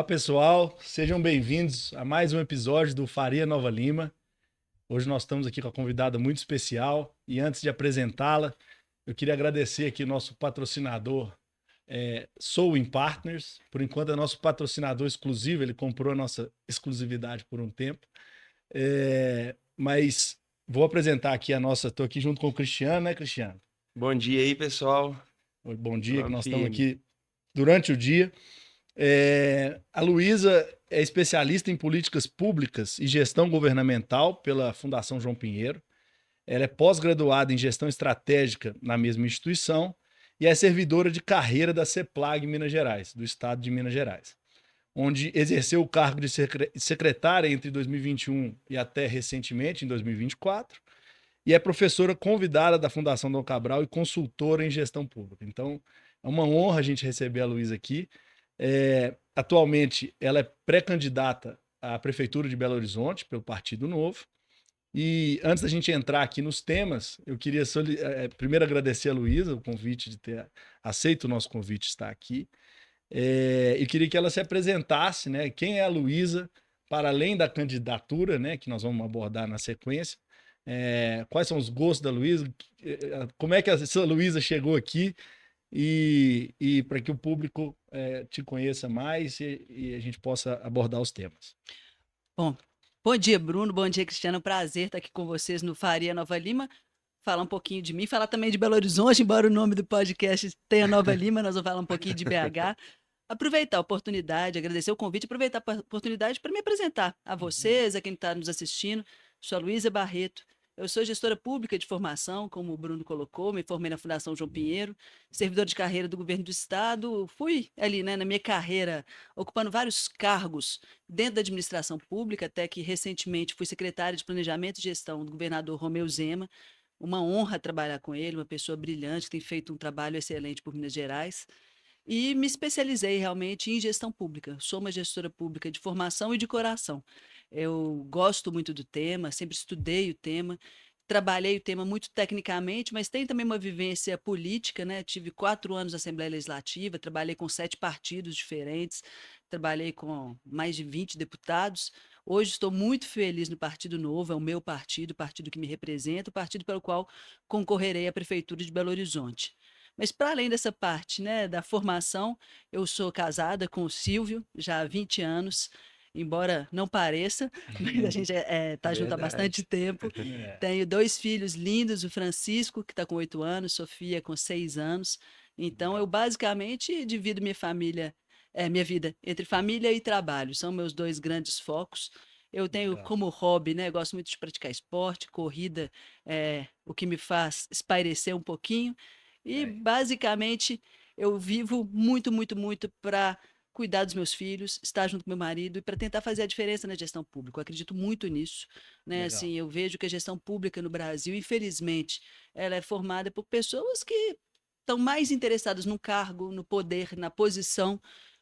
Olá, pessoal. Sejam bem-vindos a mais um episódio do Faria Nova Lima. Hoje nós estamos aqui com a convidada muito especial e antes de apresentá-la, eu queria agradecer aqui o nosso patrocinador, Sowing Partners. Por enquanto é nosso patrocinador exclusivo, ele comprou a nossa exclusividade por um tempo. Mas vou apresentar aqui estou aqui junto com o Cristiano, né, Cristiano? Bom dia aí, pessoal. Bom dia, que nós estamos Firme. aqui durante o dia. A Luísa é especialista em políticas públicas e gestão governamental pela Fundação João Pinheiro. Ela é pós-graduada em gestão estratégica na mesma instituição e é servidora de carreira da CEPLAG Minas Gerais, do estado de Minas Gerais, onde exerceu o cargo de secretária entre 2021 e até recentemente, em 2024, e é professora convidada da Fundação Dom Cabral e consultora em gestão pública. Então, é uma honra a gente receber a Luísa aqui. Atualmente, ela é pré-candidata à Prefeitura de Belo Horizonte pelo Partido Novo. E antes da gente entrar aqui nos temas, eu queria primeiro agradecer a Luísa o convite de ter aceito o nosso convite de estar aqui. E queria que ela se apresentasse, né? Quem é a Luísa, para além da candidatura, né? Que nós vamos abordar na sequência. Quais são os gostos da Luísa? Como é que essa Luísa chegou aqui? E para que o público te conheça mais e a gente possa abordar os temas. Bom dia, Bruno. Bom dia, Cristiano. Prazer estar aqui com vocês no Faria Nova Lima. Falar um pouquinho de mim, falar também de Belo Horizonte, embora o nome do podcast tenha Nova Lima, nós vamos falar um pouquinho de BH. Aproveitar a oportunidade, agradecer o convite, aproveitar a oportunidade para me apresentar a vocês, a quem está nos assistindo. Sou a Luísa Barreto. Eu sou gestora pública de formação, como o Bruno colocou, me formei na Fundação João Pinheiro, servidora de carreira do governo do estado, fui ali, né, na minha carreira, ocupando vários cargos dentro da administração pública, até que recentemente fui secretária de Planejamento e Gestão do governador Romeu Zema. Uma honra trabalhar com ele, uma pessoa brilhante, que tem feito um trabalho excelente por Minas Gerais. E me especializei realmente em gestão pública. Sou uma gestora pública de formação e de coração. Eu gosto muito do tema, sempre estudei o tema, trabalhei o tema muito tecnicamente, mas tenho também uma vivência política, né? Tive 4 anos na Assembleia Legislativa, trabalhei com 7 partidos diferentes, trabalhei com mais de 20 deputados. Hoje estou muito feliz no Partido Novo, é o meu partido, o partido que me representa, o partido pelo qual concorrerei à Prefeitura de Belo Horizonte. Mas para além dessa parte, né, da formação, eu sou casada com o Silvio, já há 20 anos, embora não pareça, mas a gente está junto há bastante tempo. Tenho 2 filhos lindos, o Francisco, que está com 8 anos, Sofia, com 6 anos. Então, eu basicamente divido minha vida entre família e trabalho. São meus 2 grandes focos. Eu tenho como hobby, né? Gosto muito de praticar esporte, corrida, o que me faz espairecer um pouquinho. E, basicamente, eu vivo muito, muito, muito para cuidar dos meus filhos, estar junto com meu marido e para tentar fazer a diferença na gestão pública. Eu acredito muito nisso, né? Assim, eu vejo que a gestão pública no Brasil, infelizmente, ela é formada por pessoas que estão mais interessadas no cargo, no poder, na posição,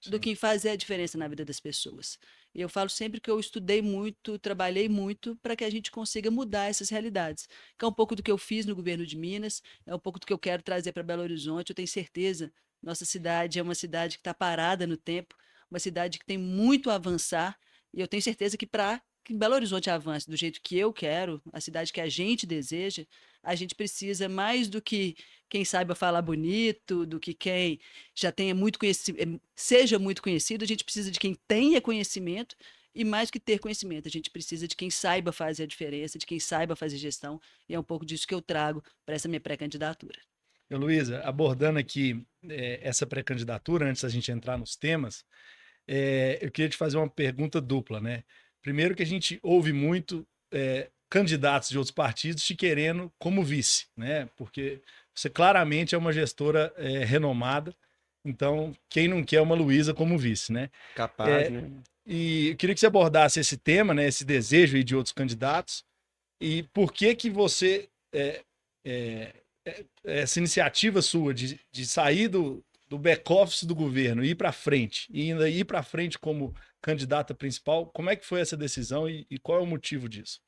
do que em fazer a diferença na vida das pessoas. E eu falo sempre que eu estudei muito, trabalhei muito para que a gente consiga mudar essas realidades, que é um pouco do que eu fiz no governo de Minas, é um pouco do que eu quero trazer para Belo Horizonte. Eu tenho certeza, nossa cidade é uma cidade que está parada no tempo, uma cidade que tem muito a avançar, e eu tenho certeza que para que Belo Horizonte avance do jeito que eu quero, a cidade que a gente deseja, a gente precisa mais do que quem saiba falar bonito, do que quem já tenha muito conhecimento, seja muito conhecido. A gente precisa de quem tenha conhecimento e mais que ter conhecimento, a gente precisa de quem saiba fazer a diferença, de quem saiba fazer gestão, e é um pouco disso que eu trago para essa minha pré-candidatura. Luísa, abordando aqui essa pré-candidatura, antes da gente entrar nos temas, eu queria te fazer uma pergunta dupla, né? Primeiro que a gente ouve muito candidatos de outros partidos te querendo como vice, né? Porque você claramente é uma gestora renomada, então quem não quer uma Luísa como vice, né? Capaz, né? E eu queria que você abordasse esse tema, né? Esse desejo aí de outros candidatos e por que você essa iniciativa sua de sair do back-office do governo e ir para frente, e ainda ir para frente como candidata principal, como é que foi essa decisão e qual é o motivo disso?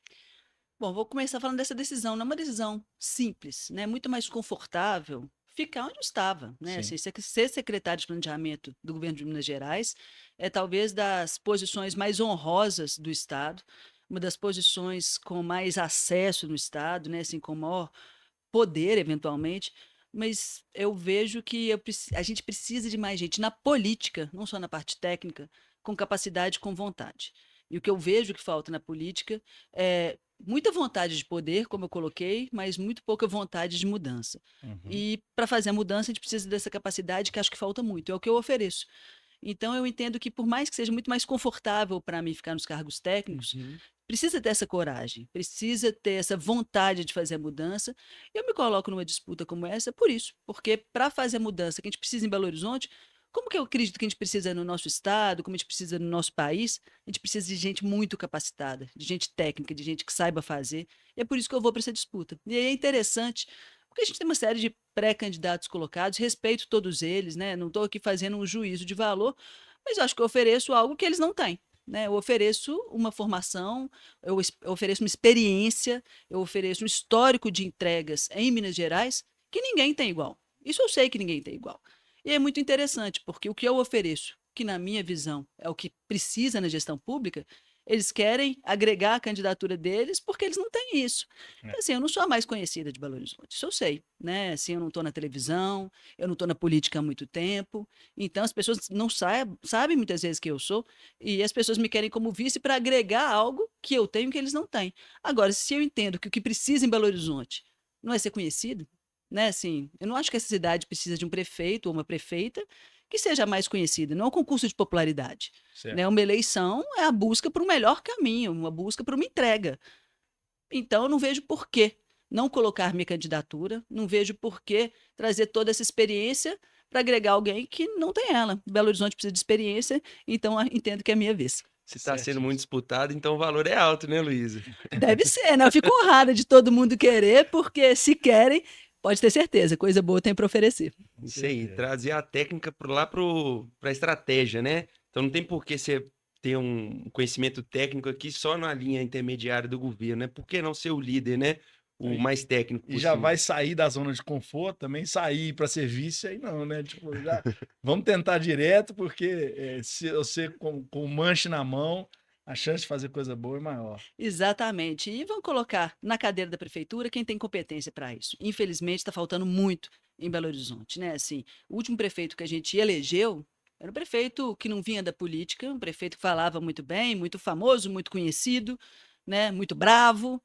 Bom, vou começar falando dessa decisão. Não é uma decisão simples, né? É muito mais confortável ficar onde eu estava, né? Sim. Assim, ser secretário de planejamento do governo de Minas Gerais é talvez das posições mais honrosas do Estado, uma das posições com mais acesso no Estado, né? Assim, com maior poder, eventualmente, mas eu vejo que a gente precisa de mais gente na política, não só na parte técnica, com capacidade, com vontade. E o que eu vejo que falta na política é muita vontade de poder, como eu coloquei, mas muito pouca vontade de mudança. Uhum. E para fazer a mudança, a gente precisa dessa capacidade que acho que falta muito, é o que eu ofereço. Então, eu entendo que, por mais que seja muito mais confortável para mim ficar nos cargos técnicos, Uhum. precisa ter essa coragem, precisa ter essa vontade de fazer a mudança. Eu me coloco numa disputa como essa por isso, porque para fazer a mudança que a gente precisa em Belo Horizonte, como que eu acredito que a gente precisa no nosso estado, como a gente precisa no nosso país, a gente precisa de gente muito capacitada, de gente técnica, de gente que saiba fazer. E é por isso que eu vou para essa disputa. E aí é interessante, porque a gente tem uma série de pré-candidatos colocados, respeito todos eles, né? Não estou aqui fazendo um juízo de valor, mas eu acho que eu ofereço algo que eles não têm. Né? Eu ofereço uma formação, eu ofereço uma experiência, eu ofereço um histórico de entregas em Minas Gerais que ninguém tem igual. Isso eu sei que ninguém tem igual. E é muito interessante, porque o que eu ofereço, que na minha visão é o que precisa na gestão pública, eles querem agregar a candidatura deles porque eles não têm isso. É. Então, assim, eu não sou a mais conhecida de Belo Horizonte, isso eu sei, né? Assim, eu não estou na televisão, eu não estou na política há muito tempo, então as pessoas não sabem muitas vezes que eu sou, e as pessoas me querem como vice para agregar algo que eu tenho que eles não têm. Agora, se eu entendo que o que precisa em Belo Horizonte não é ser conhecido, né? Assim, eu não acho que essa cidade precisa de um prefeito ou uma prefeita que seja mais conhecida, não é um concurso de popularidade. Certo. Né? Uma eleição é a busca por um melhor caminho, uma busca por uma entrega. Então, eu não vejo por que não colocar minha candidatura, não vejo por que trazer toda essa experiência para agregar alguém que não tem ela. Belo Horizonte precisa de experiência, então entendo que é a minha vez. Se está sendo muito Certíssimo. disputado, então o valor é alto, né, Luísa? Deve ser, né? Eu fico honrada de todo mundo querer, porque se querem, pode ter certeza, coisa boa tem para oferecer. Com Isso aí, certeza. trazer a técnica lá para a estratégia, né? Então não tem por que você ter um conhecimento técnico aqui só na linha intermediária do governo, né? Por que não ser o líder, né? O Aí, mais técnico e já possível. vai sair da zona de conforto também, sair para serviço, aí não, né? Tipo, já vamos tentar direto, porque se você com o manche na mão, a chance de fazer coisa boa é maior. Exatamente. E vão colocar na cadeira da prefeitura quem tem competência para isso. Infelizmente, está faltando muito em Belo Horizonte, né? Assim, o último prefeito que a gente elegeu era um prefeito que não vinha da política, um prefeito que falava muito bem, muito famoso, muito conhecido, né? Muito bravo.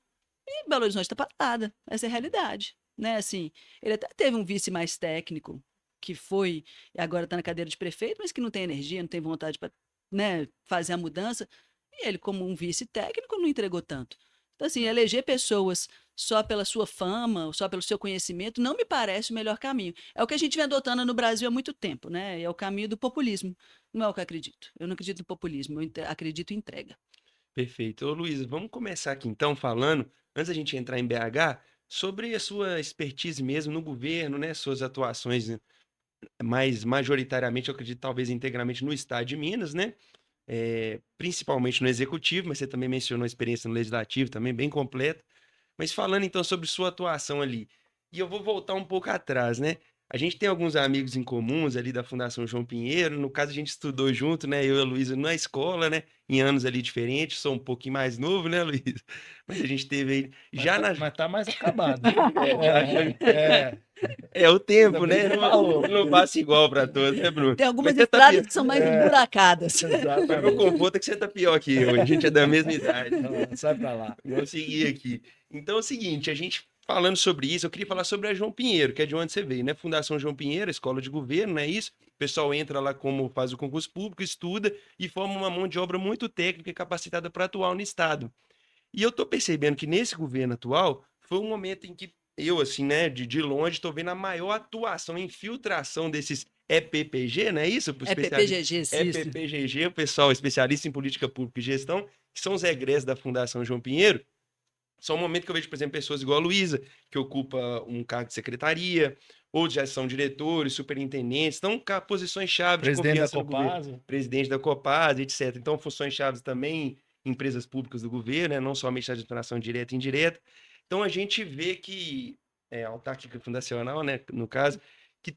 E Belo Horizonte está parada. Essa é a realidade, né? Assim, ele até teve um vice mais técnico que foi e agora está na cadeira de prefeito, mas que não tem energia, não tem vontade para, né, fazer a mudança. E ele, como um vice técnico, não entregou tanto. Então, assim, eleger pessoas só pela sua fama, só pelo seu conhecimento, não me parece o melhor caminho. É o que a gente vem adotando no Brasil há muito tempo, né? É o caminho do populismo. Não é o que eu acredito. Eu não acredito no populismo, acredito em entrega. Perfeito. Ô, Luísa, vamos começar aqui então falando, antes da gente entrar em BH, sobre a sua expertise mesmo no governo, né? Suas atuações, né, mais majoritariamente, eu acredito, talvez integralmente no estado de Minas, né? Principalmente no executivo, mas você também mencionou a experiência no legislativo, também bem completa. Mas falando então sobre sua atuação ali, e eu vou voltar um pouco atrás, né? A gente tem alguns amigos em comuns ali da Fundação João Pinheiro, no caso a gente estudou junto, né? Eu e a Luísa na escola, né? Em anos ali diferentes, sou um pouquinho mais novo, né, Luísa? Mas a gente teve aí, Mas já tá, na... mas tá mais acabado. É, É o ainda tempo, bem que né? você falou. Não passa igual para todos, né, Bruno? Tem Mas algumas você tá estradas pior. que são mais É, esburacadas. Mas meu exatamente. conforto é que você tá pior que eu, a gente é da mesma idade. Não, sai pra lá. Vamos seguir aqui. Então é o seguinte, a gente falando sobre isso, eu queria falar sobre a João Pinheiro, que é de onde você veio, né? Fundação João Pinheiro, escola de governo, não é isso? O pessoal entra lá como faz o concurso público, estuda e forma uma mão de obra muito técnica e capacitada para atuar no Estado. E eu tô percebendo que nesse governo atual foi um momento em que eu, assim, né, de longe, tô vendo a maior atuação, infiltração desses EPPG, não é isso? Pro É especialista, PPGG, isso. EPPGG, o pessoal especialista em política pública e gestão, que são os egressos da Fundação João Pinheiro. Só um momento que eu vejo, por exemplo, pessoas igual a Luísa, que ocupa um cargo de secretaria, outros já são diretores, superintendentes, estão com posições-chave de Presidente da confiança no governo. Copasa. Presidente da Copasa, etc. Então, funções-chave também em empresas públicas do governo, né? Não somente a administração direta e indireta. Então, a gente vê que autárquica fundacional, né, no caso, que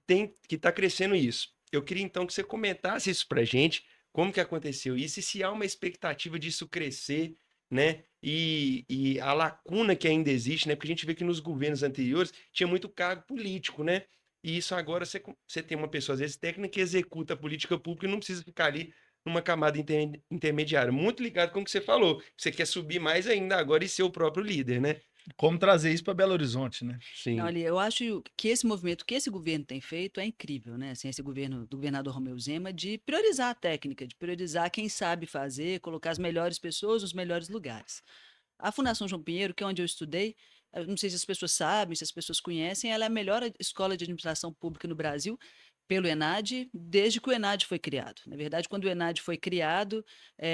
está crescendo isso. Eu queria então que você comentasse isso para gente, como que aconteceu isso e se há uma expectativa disso crescer, né? E a lacuna que ainda existe, né? Porque a gente vê que nos governos anteriores tinha muito cargo político, né? E isso agora você tem uma pessoa, às vezes, técnica que executa a política pública e não precisa ficar ali numa camada intermediária. Muito ligado com o que você falou. Você quer subir mais ainda agora e ser o próprio líder, né? Como trazer isso para Belo Horizonte, né? Não, Sim. ali, eu acho que esse movimento que esse governo tem feito é incrível, né? Assim, esse governo do governador Romeu Zema, de priorizar a técnica, de priorizar quem sabe fazer, colocar as melhores pessoas nos melhores lugares. A Fundação João Pinheiro, que é onde eu estudei, eu não sei se as pessoas sabem, se as pessoas conhecem, ela é a melhor escola de administração pública no Brasil, pelo ENAD, desde que o ENAD foi criado. Na verdade, quando o ENAD foi criado,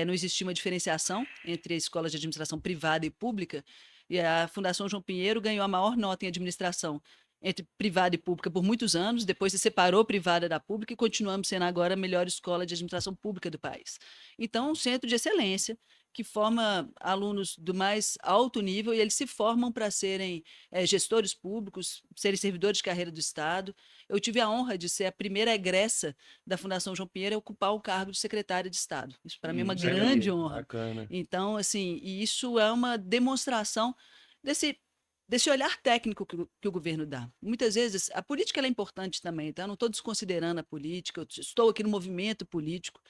não existia uma diferenciação entre escolas de administração privada e pública, e a Fundação João Pinheiro ganhou a maior nota em administração entre privada e pública por muitos anos, depois se separou a privada da pública e continuamos sendo agora a melhor escola de administração pública do país. Então, um centro de excelência que forma alunos do mais alto nível e eles se formam para serem gestores públicos, serem servidores de carreira do Estado. Eu tive a honra de ser a primeira egressa da Fundação João Pinheiro a ocupar o cargo de secretária de Estado. Isso para mim é uma grande honra. Bacana. Então, assim, e isso é uma demonstração desse olhar técnico que o governo dá. Muitas vezes, a política ela é importante também, tá? Eu não estou desconsiderando a política, eu estou aqui no movimento político,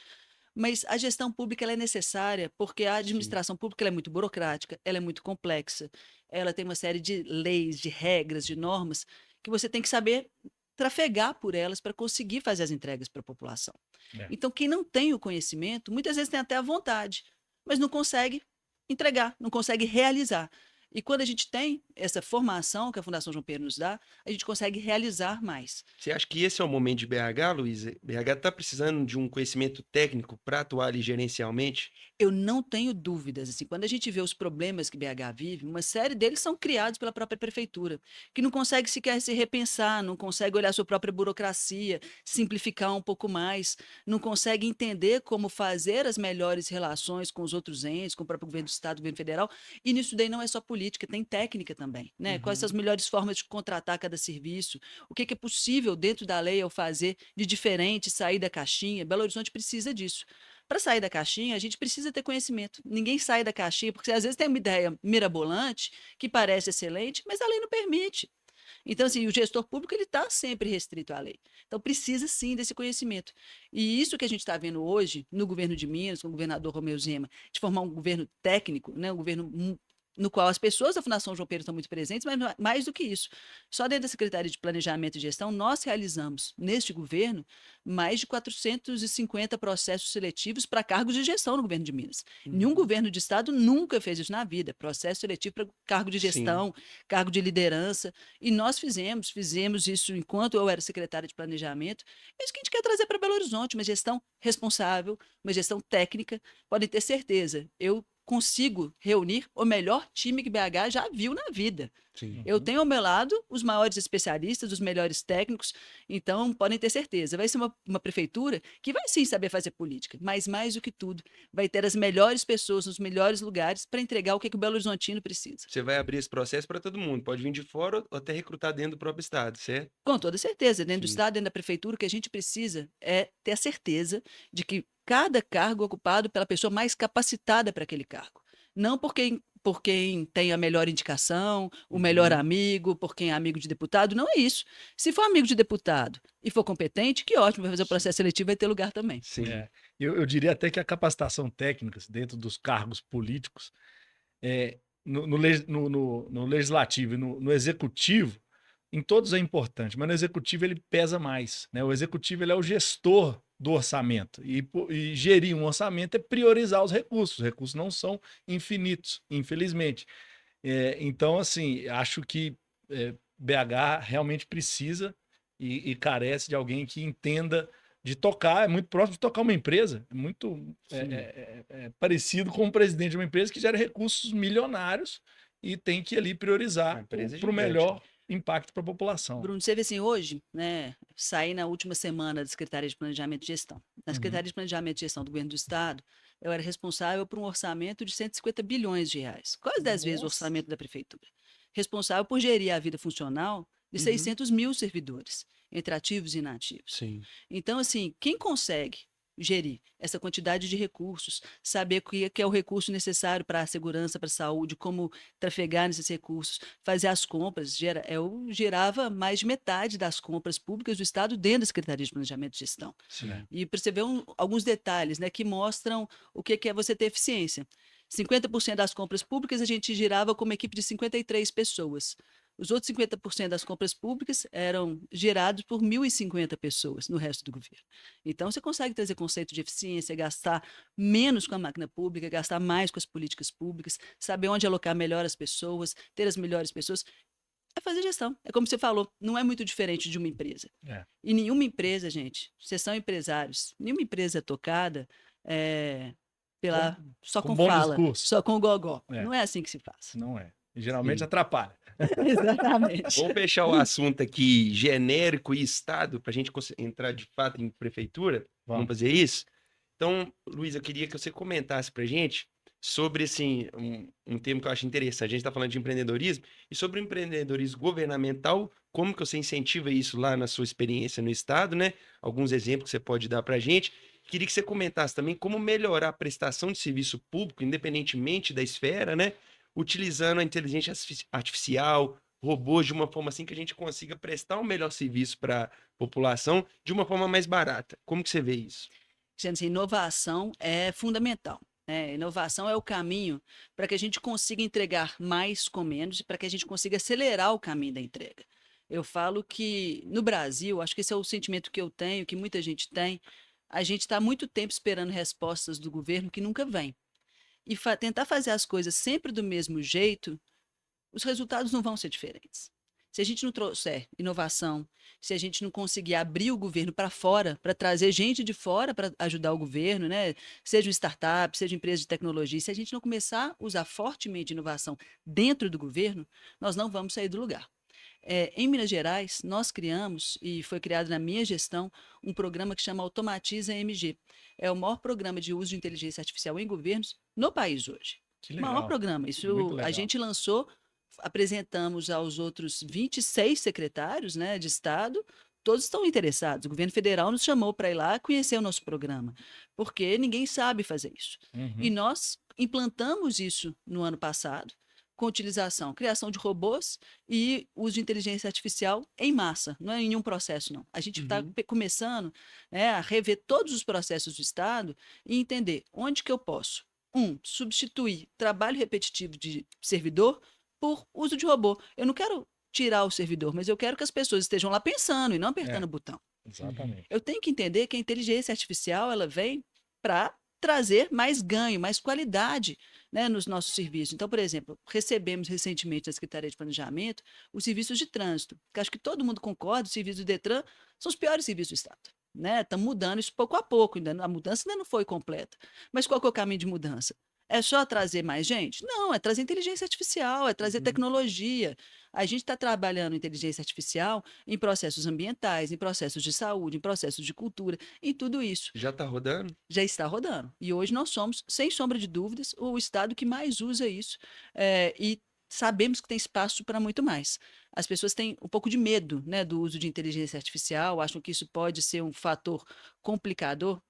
mas a gestão pública ela é necessária porque a Sim. administração pública ela é muito burocrática, ela é muito complexa, ela tem uma série de leis, de regras, de normas que você tem que saber trafegar por elas para conseguir fazer as entregas para a população. É. Então, quem não tem o conhecimento, muitas vezes tem até a vontade, mas não consegue entregar, não consegue realizar. E quando a gente tem essa formação que a Fundação João Pinheiro nos dá, a gente consegue realizar mais. Você acha que esse é o momento de BH, Luísa? BH está precisando de um conhecimento técnico para atuar ali gerencialmente? Eu não tenho dúvidas, assim, quando a gente vê os problemas que BH vive, uma série deles são criados pela própria prefeitura, que não consegue sequer se repensar, não consegue olhar a sua própria burocracia, simplificar um pouco mais, não consegue entender como fazer as melhores relações com os outros entes, com o próprio governo do Estado, governo federal, e nisso daí não é só política, tem técnica também, né? Quais são as melhores formas de contratar cada serviço, o que é possível dentro da lei eu fazer de diferente, sair da caixinha. Belo Horizonte precisa disso. Para sair da caixinha, a gente precisa ter conhecimento. Ninguém sai da caixinha, porque às vezes tem uma ideia mirabolante, que parece excelente, mas a lei não permite. Então, assim, o gestor público ele está sempre restrito à lei. Então, precisa sim desse conhecimento. E isso que a gente está vendo hoje no governo de Minas, com o governador Romeu Zema, de formar um governo técnico, né, um governo no qual as pessoas da Fundação João Pinheiro estão muito presentes, mas mais do que isso. Só dentro da Secretaria de Planejamento e Gestão, nós realizamos, neste governo, mais de 450 processos seletivos para cargos de gestão no governo de Minas. Nenhum governo de Estado nunca fez isso na vida, processo seletivo para cargo de gestão, cargo de liderança, e nós fizemos isso enquanto eu era secretária de Planejamento. É isso que a gente quer trazer para Belo Horizonte, uma gestão responsável, uma gestão técnica. Podem ter certeza, eu consigo reunir o melhor time que BH já viu na vida. Sim. Eu tenho ao meu lado os maiores especialistas, os melhores técnicos, então podem ter certeza, vai ser uma prefeitura que vai sim saber fazer política, mas mais do que tudo, vai ter as melhores pessoas nos melhores lugares para entregar o que o Belo Horizontino precisa. Você vai abrir esse processo para todo mundo, pode vir de fora ou até recrutar dentro do próprio estado, certo? Com toda certeza, dentro do Sim. Estado, dentro da prefeitura, o que a gente precisa é ter a certeza de que cada cargo é ocupado pela pessoa mais capacitada para aquele cargo. Não por quem tem a melhor indicação, o melhor amigo, por quem é amigo de deputado, não é isso. Se for amigo de deputado e for competente, que ótimo, vai fazer o processo seletivo, vai ter lugar também. Sim. É, eu diria até que a capacitação técnica dentro dos cargos políticos, no legislativo e no executivo, em todos é importante, mas no executivo ele pesa mais, né? O executivo ele é o gestor do orçamento e gerir um orçamento é priorizar os recursos não são infinitos, infelizmente. Então, assim, acho que BH realmente precisa e carece de alguém que entenda de tocar, é muito próximo de tocar uma empresa, é muito parecido com o presidente de uma empresa que gera recursos milionários e tem que ali priorizar para o gigante, melhor impacto para a população. Bruno, você vê assim, hoje, né, saí na última semana da Secretaria de Planejamento e Gestão. Na Secretaria de Planejamento e Gestão do Governo do Estado, eu era responsável por um orçamento de 150 bilhões de reais, quase 10 vezes o orçamento da Prefeitura. responsável por gerir a vida funcional de Uhum. 600 mil servidores, entre ativos e inativos. Sim. Então, assim, quem consegue gerir essa quantidade de recursos, saber o que é o recurso necessário para a segurança, para a saúde, como trafegar nesses recursos, fazer as compras, eu gerava mais de metade das compras públicas do Estado dentro da Secretaria de Planejamento e Gestão. Sim. E para você ver alguns detalhes, né, que mostram o que é você ter eficiência. 50% das compras públicas a gente girava com uma equipe de 53 pessoas. Os outros 50% das compras públicas eram gerados por 1.050 pessoas no resto do governo. Então, você consegue trazer conceito de eficiência, gastar menos com a máquina pública, gastar mais com as políticas públicas, saber onde alocar melhor as pessoas, ter as melhores pessoas. É fazer gestão. É como você falou, não é muito diferente de uma empresa. É. E nenhuma empresa, gente, vocês são empresários, nenhuma empresa é tocada pela, só Com com bom fala, discurso. só com o gogó. É. Não é assim que se faz. Não é. E geralmente Sim. atrapalha. Exatamente. Vamos fechar o assunto aqui genérico e Estado, para a gente entrar de fato em prefeitura. Vamos fazer isso? Então, Luiz, eu queria que você comentasse para a gente sobre assim, um tema que eu acho interessante. A gente está falando de empreendedorismo e sobre o empreendedorismo governamental, como que você incentiva isso lá na sua experiência no Estado, né? Alguns exemplos que você pode dar para a gente. Queria que você comentasse também como melhorar a prestação de serviço público, independentemente da esfera, né? Utilizando a inteligência artificial, robôs, de uma forma assim que a gente consiga prestar um melhor serviço para a população de uma forma mais barata. Como que você vê isso? Gente, assim, inovação é fundamental. Né? Inovação é o caminho para que a gente consiga entregar mais com menos e para que a gente consiga acelerar o caminho da entrega. Eu falo que no Brasil, acho que esse é o sentimento que eu tenho, que muita gente tem, a gente está há muito tempo esperando respostas do governo que nunca vêm. E tentar fazer as coisas sempre do mesmo jeito, os resultados não vão ser diferentes. Se a gente não trouxer inovação, se a gente não conseguir abrir o governo para fora, para trazer gente de fora para ajudar o governo, né? Seja um startup, seja empresa de tecnologia, se a gente não começar a usar fortemente inovação dentro do governo, nós não vamos sair do lugar. Em Minas Gerais, nós criamos, e foi criado na minha gestão, um programa que chama Automatiza MG. É o maior programa de uso de inteligência artificial em governos no país hoje. Que O maior legal. programa. Muito Isso legal. a gente lançou, apresentamos aos outros 26 secretários, né, de Estado, todos estão interessados. O governo federal nos chamou para ir lá conhecer o nosso programa, porque ninguém sabe fazer isso. E Uhum. nós implantamos isso no ano passado, com utilização, criação de robôs e uso de inteligência artificial em massa, não é em um processo, não. A gente está começando, né, a rever todos os processos do Estado e entender onde que eu posso, substituir trabalho repetitivo de servidor por uso de robô. Eu não quero tirar o servidor, mas eu quero que as pessoas estejam lá pensando e não apertando o botão. Exatamente. Eu tenho que entender que a inteligência artificial ela vem para trazer mais ganho, mais qualidade, né, nos nossos serviços. Então, por exemplo, recebemos recentemente da Secretaria de Planejamento os serviços de trânsito, que acho que todo mundo concorda, os serviços do Detran são os piores serviços do Estado. Né? Estamos mudando isso pouco a pouco, a mudança ainda não foi completa. Mas qual que é o caminho de mudança? É só trazer mais gente? Não, é trazer inteligência artificial, é trazer tecnologia. A gente está trabalhando inteligência artificial em processos ambientais, em processos de saúde, em processos de cultura, em tudo isso. Já está rodando? Já está rodando. E hoje nós somos, sem sombra de dúvidas, o estado que mais usa isso. E sabemos que tem espaço para muito mais. As pessoas têm um pouco de medo, né, do uso de inteligência artificial, acham que isso pode ser um fator complicador.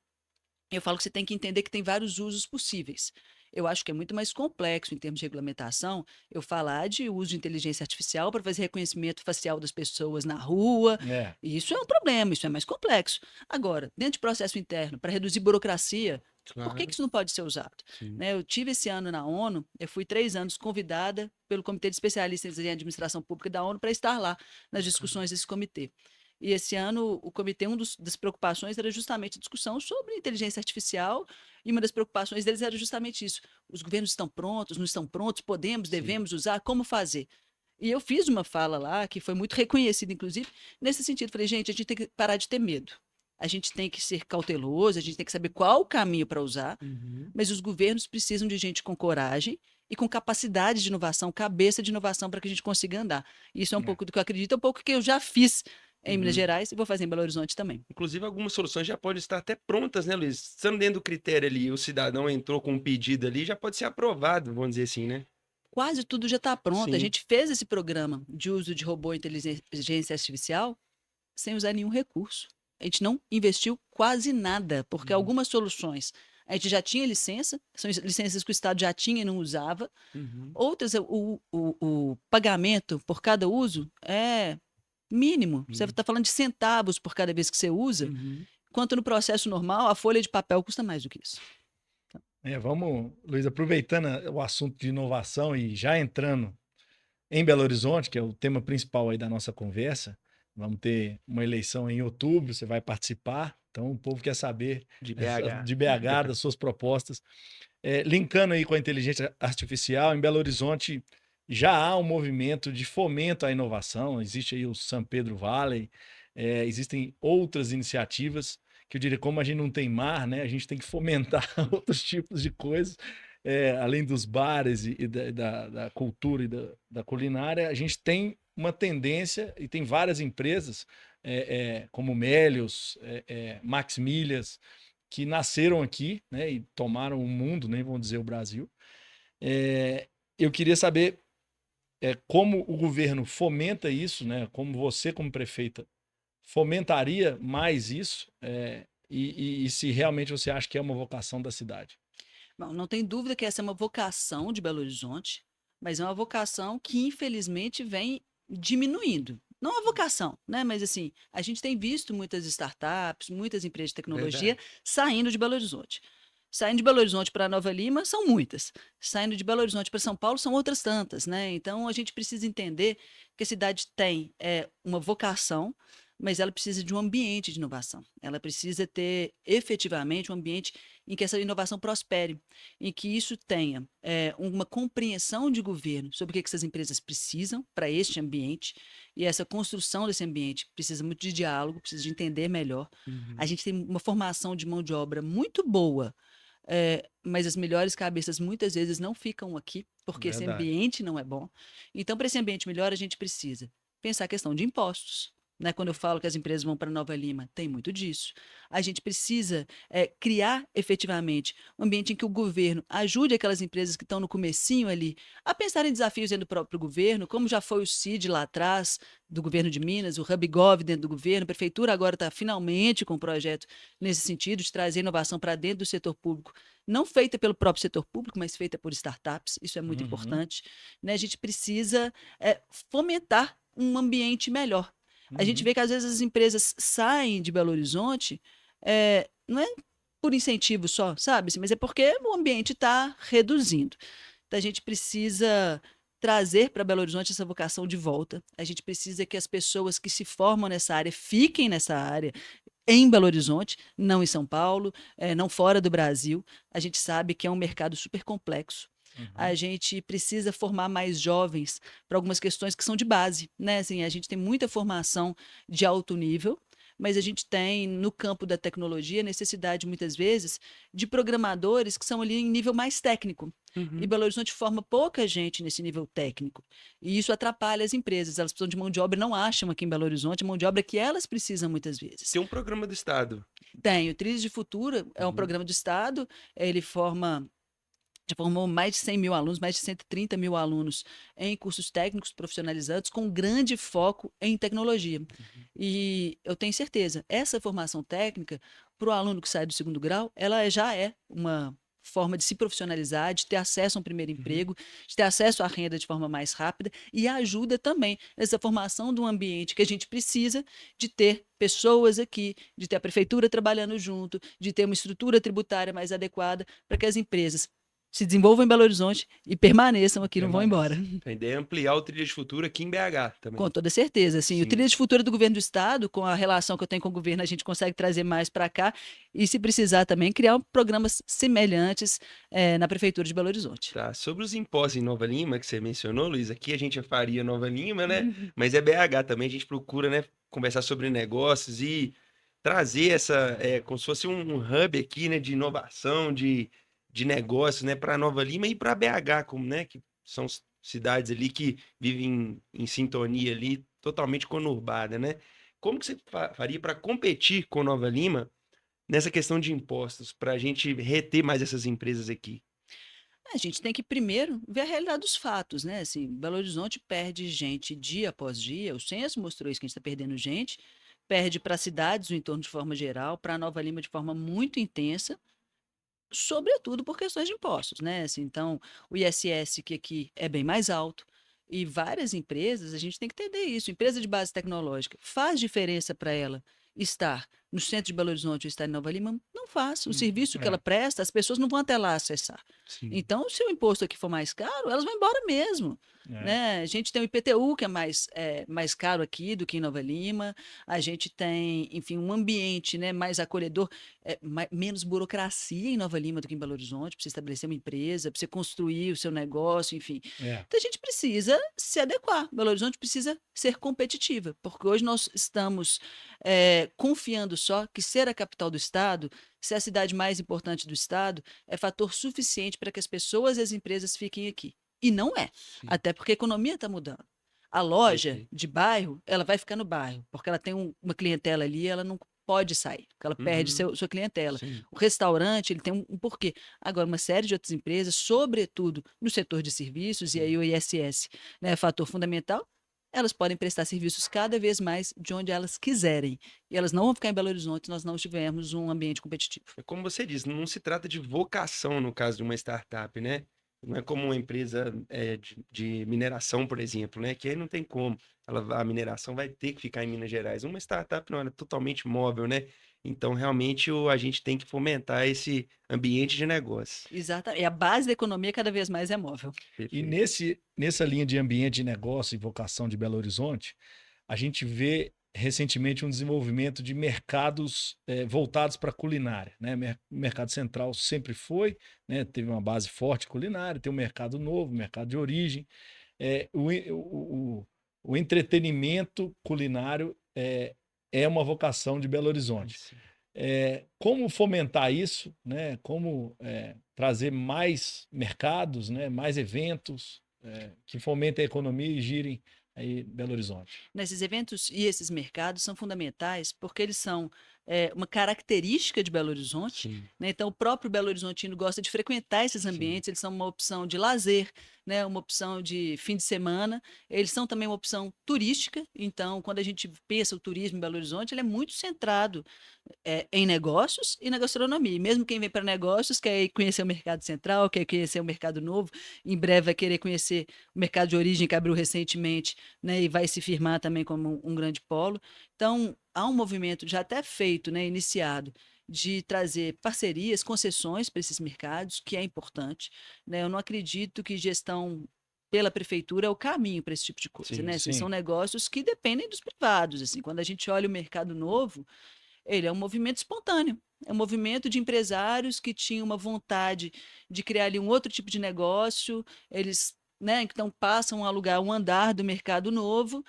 Eu falo que você tem que entender que tem vários usos possíveis. Eu acho que é muito mais complexo em termos de regulamentação eu falar de uso de inteligência artificial para fazer reconhecimento facial das pessoas na rua. É. Isso é um problema, isso é mais complexo. Agora, dentro de processo interno, para reduzir burocracia, por que Claro. isso não pode ser usado? Sim. Né, eu tive esse ano na ONU, eu fui 3 anos convidada pelo Comitê de Especialistas em Administração Pública da ONU para estar lá nas discussões desse comitê. E esse ano, o comitê, das preocupações era justamente a discussão sobre inteligência artificial, e uma das preocupações deles era justamente isso. Os governos estão prontos, não estão prontos, podemos, devemos usar, como fazer? E eu fiz uma fala lá, que foi muito reconhecida, inclusive, nesse sentido. Falei, gente, a gente tem que parar de ter medo. A gente tem que ser cauteloso, a gente tem que saber qual o caminho para usar, mas os governos precisam de gente com coragem e com capacidade de inovação, cabeça de inovação para que a gente consiga andar. Isso é um pouco do que eu acredito, é um pouco do que eu já fiz em Minas Gerais e vou fazer em Belo Horizonte também. Inclusive, algumas soluções já podem estar até prontas, né, Luiz? Estando dentro do critério ali, o cidadão entrou com um pedido ali, já pode ser aprovado, vamos dizer assim, né? quase tudo já está pronto. A Sim. gente fez esse programa de uso de robô e inteligência artificial sem usar nenhum recurso. A gente não investiu quase nada, porque algumas soluções a gente já tinha licença, são licenças que o Estado já tinha e não usava. Uhum. Outras, o pagamento por cada uso é mínimo. Você está falando de centavos por cada vez que você usa, Uhum. enquanto no processo normal a folha de papel custa mais do que isso. Vamos, Luiz, aproveitando o assunto de inovação e já entrando em Belo Horizonte, que é o tema principal aí da nossa conversa. Vamos ter uma eleição em outubro, você vai participar, então o povo quer saber De BH. de BH, das suas propostas. Linkando aí com a inteligência artificial, em Belo Horizonte já há um movimento de fomento à inovação, existe aí o San Pedro Valley, existem outras iniciativas que eu diria, como a gente não tem mar, né, a gente tem que fomentar outros tipos de coisas, além dos bares e da cultura e da culinária, a gente tem uma tendência, e tem várias empresas, como Melios, Max Milhas, que nasceram aqui, né, e tomaram o mundo, nem vamos dizer o Brasil. Eu queria saber como o governo fomenta isso, né, como você, como prefeita, fomentaria mais isso, e se realmente você acha que é uma vocação da cidade. Bom, não tem dúvida que essa é uma vocação de Belo Horizonte, mas é uma vocação que, infelizmente, vem diminuindo. Não uma vocação, né? Mas assim, a gente tem visto muitas startups, muitas empresas de tecnologia Verdade. saindo de Belo Horizonte. Saindo de Belo Horizonte para Nova Lima são muitas. Saindo de Belo Horizonte para São Paulo são outras tantas, né? Então a gente precisa entender que a cidade tem uma vocação, mas ela precisa de um ambiente de inovação. Ela precisa ter efetivamente um ambiente em que essa inovação prospere, em que isso tenha uma compreensão de governo sobre o que essas empresas precisam para este ambiente, e essa construção desse ambiente precisa muito de diálogo, precisa de entender melhor. A Uhum. gente tem uma formação de mão de obra muito boa, mas as melhores cabeças muitas vezes não ficam aqui, porque esse Verdade. ambiente não é bom. Então, para esse ambiente melhor, a gente precisa pensar a questão de impostos. Né? Quando eu falo que as empresas vão para Nova Lima, tem muito disso. A gente precisa criar efetivamente um ambiente em que o governo ajude aquelas empresas que estão no comecinho ali a pensar em desafios dentro do próprio governo, como já foi o CID lá atrás, do governo de Minas, o HubGov dentro do governo, a prefeitura agora está finalmente com um projeto nesse sentido, de trazer inovação para dentro do setor público, não feita pelo próprio setor público, mas feita por startups, isso é muito importante. Né? A gente precisa fomentar um ambiente melhor. A gente vê que às vezes as empresas saem de Belo Horizonte, não é por incentivo só, sabe? Mas é porque o ambiente está reduzindo. Então a gente precisa trazer para Belo Horizonte essa vocação de volta. A gente precisa que as pessoas que se formam nessa área fiquem nessa área, em Belo Horizonte, não em São Paulo, não fora do Brasil. A gente sabe que é um mercado super complexo. A gente precisa formar mais jovens para algumas questões que são de base, né? Assim, a gente tem muita formação de alto nível, mas a gente tem, no campo da tecnologia, necessidade, muitas vezes, de programadores que são ali em nível mais técnico. E Uhum. Belo Horizonte forma pouca gente nesse nível técnico. E isso atrapalha as empresas. Elas precisam de mão de obra, não acham aqui em Belo Horizonte mão de obra que elas precisam muitas vezes. Tem um programa do Estado. Tem, o Trilhos de Futuro é um Uhum. programa do Estado, ele já formou mais de 100 mil alunos, mais de 130 mil alunos em cursos técnicos profissionalizantes, com grande foco em tecnologia. E eu tenho certeza, essa formação técnica, para o aluno que sai do segundo grau, ela já é uma forma de se profissionalizar, de ter acesso a um primeiro emprego, de ter acesso à renda de forma mais rápida, e ajuda também nessa formação de um ambiente que a gente precisa de ter pessoas aqui, de ter a prefeitura trabalhando junto, de ter uma estrutura tributária mais adequada para que as empresas se desenvolvam em Belo Horizonte e permaneçam aqui, não vão embora. A ideia é ampliar o Trilha de Futuro aqui em BH também. Com toda certeza. Assim, o Sim. Trilha de Futuro do governo do estado, com a relação que eu tenho com o governo, a gente consegue trazer mais para cá e, se precisar também, criar programas semelhantes na prefeitura de Belo Horizonte. Tá. Sobre os impostos em Nova Lima, que você mencionou, Luiz, aqui a gente faria Nova Lima, né? Mas é BH também, a gente procura, né, conversar sobre negócios e trazer essa, como se fosse um hub aqui, né, de inovação, de negócios, né, para Nova Lima e para BH, como, né, que são cidades ali que vivem em sintonia ali, totalmente conurbada, né? Como que você faria para competir com Nova Lima nessa questão de impostos, para a gente reter mais essas empresas aqui? A gente tem que primeiro ver a realidade dos fatos, né? Assim, Belo Horizonte perde gente dia após dia, o censo mostrou isso, que a gente está perdendo gente, perde para cidades do entorno de forma geral, para Nova Lima de forma muito intensa, sobretudo por questões de impostos, né? Assim, então, o ISS, que aqui é bem mais alto, e várias empresas, a gente tem que entender isso. Empresa de base tecnológica, faz diferença para ela estar no centro de Belo Horizonte ou estar em Nova Lima? Não faz. O serviço que ela É, presta, as pessoas não vão até lá acessar. Sim. Então, se o imposto aqui for mais caro, elas vão embora mesmo. é. Né? A gente tem o IPTU, que mais caro aqui do que em Nova Lima. A gente tem, enfim, um ambiente, né, mais acolhedor, menos burocracia em Nova Lima do que em Belo Horizonte, para você estabelecer uma empresa, para você construir o seu negócio, enfim. É. Então a gente precisa se adequar. Belo Horizonte precisa ser competitiva, porque hoje nós estamos confiando só que ser a capital do estado, ser a cidade mais importante do estado, é fator suficiente para que as pessoas e as empresas fiquem aqui. E não é, Sim. até porque a economia está mudando. A loja Perfeito. de bairro, ela vai ficar no bairro, porque ela tem uma clientela ali, ela não pode sair, porque ela perde Uhum. sua clientela. Sim. O restaurante, ele tem um porquê. Agora, uma série de outras empresas, sobretudo no setor de serviços, e aí Sim. o ISS, né, é fator fundamental, elas podem prestar serviços cada vez mais de onde elas quiserem. E elas não vão ficar em Belo Horizonte se nós não tivermos um ambiente competitivo. É como você disse, não se trata de vocação no caso de uma startup, né? Não é como uma empresa de mineração, por exemplo, né? Que aí não tem como. A mineração vai ter que ficar em Minas Gerais. Uma startup não, ela é totalmente móvel, né? Então, realmente, a gente tem que fomentar esse ambiente de negócio. Exatamente. E a base da economia cada vez mais é móvel. E Perfeito. nessa linha de ambiente de negócio e vocação de Belo Horizonte, a gente vê recentemente um desenvolvimento de mercados voltados para a culinária, né? O mercado central sempre foi, né? Teve uma base forte culinária, tem um mercado novo, mercado de origem. O entretenimento culinário é uma vocação de Belo Horizonte. Sim. Como fomentar isso, né? Como trazer mais mercados, né? Mais eventos que fomentem a economia e girem aí Belo Horizonte. Nesses eventos e esses mercados são fundamentais porque eles são uma característica de Belo Horizonte, Sim. né? Então, o próprio Belo Horizontino gosta de frequentar esses Sim. ambientes, eles são uma opção de lazer, né? Uma opção de fim de semana, eles são também uma opção turística. Então, quando a gente pensa o turismo em Belo Horizonte, ele é muito centrado em negócios e na gastronomia. E mesmo quem vem para negócios quer ir conhecer o mercado central, quer conhecer o mercado novo, em breve vai querer conhecer o mercado de origem que abriu recentemente, né, e vai se firmar também como um grande polo. Então, há um movimento já até feito, né, iniciado, de trazer parcerias, concessões para esses mercados, que é importante. Né? Eu não acredito que gestão pela prefeitura é o caminho para esse tipo de coisa, Sim. né? Assim, são Sim. negócios que dependem dos privados. Assim, quando a gente olha o mercado novo, ele é um movimento espontâneo. É um movimento de empresários que tinham uma vontade de criar ali um outro tipo de negócio. Eles, né, então passam a alugar um andar do mercado novo